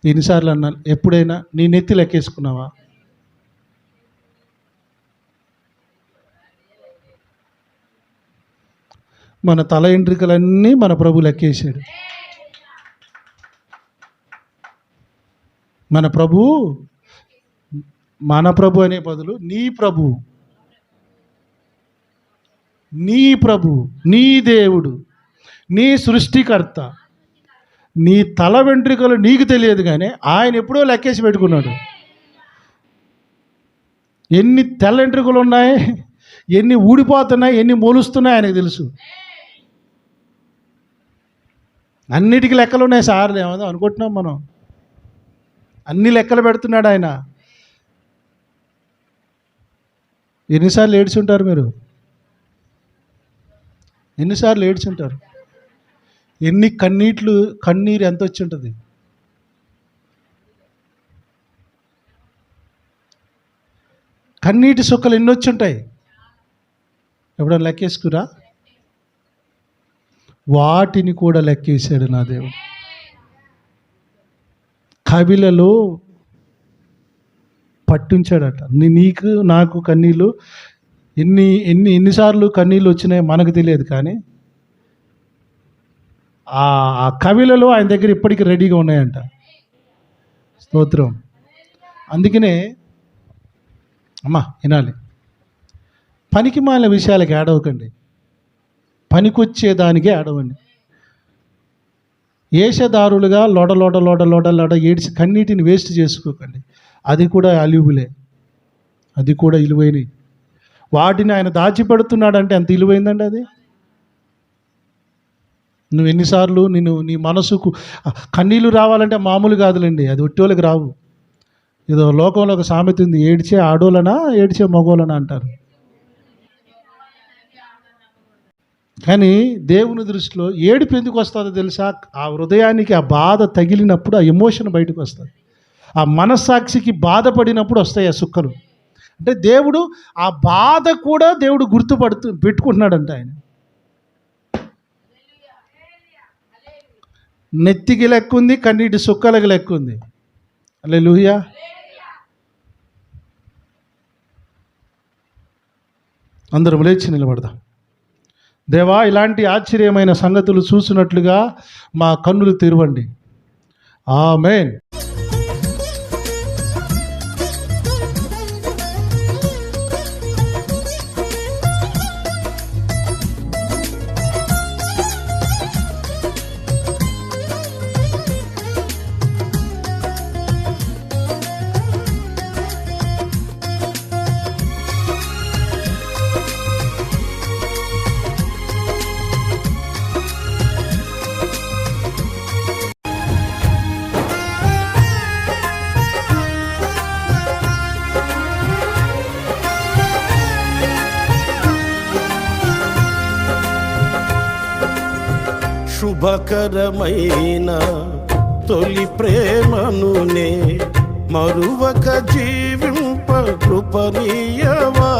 ఎన్నిసార్లు అన్నా ఎప్పుడైనా నీ నెత్తి లెక్కేసుకున్నావా? మన తల ఎంట్రికలన్నీ మన ప్రభు లెక్కేసాడు. మన ప్రభు అనే బదులు నీ ప్రభు, నీ దేవుడు, నీ సృష్టికర్త, నీ తల వెంట్రుకలు నీకు తెలియదు కానీ ఆయన ఎప్పుడో లెక్కేసి పెట్టుకున్నాడు. ఎన్ని తెల్ల వెంట్రుకలు ఉన్నాయి, ఎన్ని ఊడిపోతున్నాయి, ఎన్ని మొలుస్తున్నాయి ఆయనకు తెలుసు. అన్నిటికీ లెక్కలు ఉన్నాయి సార్, ఏమో అనుకుంటున్నాం మనం. అన్ని లెక్కలు పెడుతున్నాడు ఆయన. ఎన్నిసార్లు ఏడ్చుంటారు మీరు? ఎన్నిసార్లు ఏడ్చుంటారు? ఎన్ని కన్నీరు ఎంత వచ్చి ఉంటుంది? కన్నీటి సుక్కలు ఎన్ని వచ్చి ఉంటాయి? ఎప్పుడైనా లెక్కేసుకురా? వాటిని కూడా లెక్కేసాడు నా దేవుడు. కవిలలో పట్టించాడట. నీకు నాకు కన్నీళ్ళు ఎన్నిసార్లు కన్నీళ్ళు వచ్చినాయి మనకు తెలియదు, కానీ ఆ కవిలలో ఆయన దగ్గర ఇప్పటికీ రెడీగా ఉన్నాయంట. స్తోత్రం. అందుకనే అమ్మా వినాలి, పనికి మాలిన విషయాలకి ఏడవకండి, పనికొచ్చేదానికే ఏడవండి. ఏషదారులుగా లోడ ఏడ్చి కన్నీటిని వేస్ట్ చేసుకోకండి. అది కూడా వాల్యుబులే, అది కూడా విలువైనవి. వాటిని ఆయన దాచిపెడుతున్నాడంటే ఎంత విలువైందండి అది. నువ్వు ఎన్నిసార్లు నీ మనసుకు కన్నీళ్ళు రావాలంటే మామూలు కాదులేండి, అది ఒట్టోళ్ళకి రావు. ఏదో లోకంలో ఒక సామెత ఉంది, ఏడ్చే ఆడోళ్ళనా ఏడ్చే మగోళ్ళనా అంటారు. కానీ దేవుని దృష్టిలో ఏడుపు ఎందుకు వస్తుందో తెలుసా? ఆ హృదయానికి ఆ బాధ తగిలినప్పుడు ఆ ఎమోషన్ బయటకు వస్తుంది. ఆ మనస్సాక్షికి బాధపడినప్పుడు వస్తాయి ఆ సుక్కలు. అంటే దేవుడు ఆ బాధ కూడా దేవుడు పెట్టుకుంటున్నాడంట. ఆయన నెత్తికి లెక్క ఉంది, కన్నీటి సుక్కలకి లెక్క ఉంది. హల్లెలూయా. అందరం లేచి నిలబడదాం. దేవా, ఇలాంటి ఆశ్చర్యమైన సంగతులు చూసినట్లుగా మా కన్నులు తెరవండి. ఆమేన్. శుభకరమైన తొలి ప్రేమనునే మరువక జీవింప కృపనీయవా.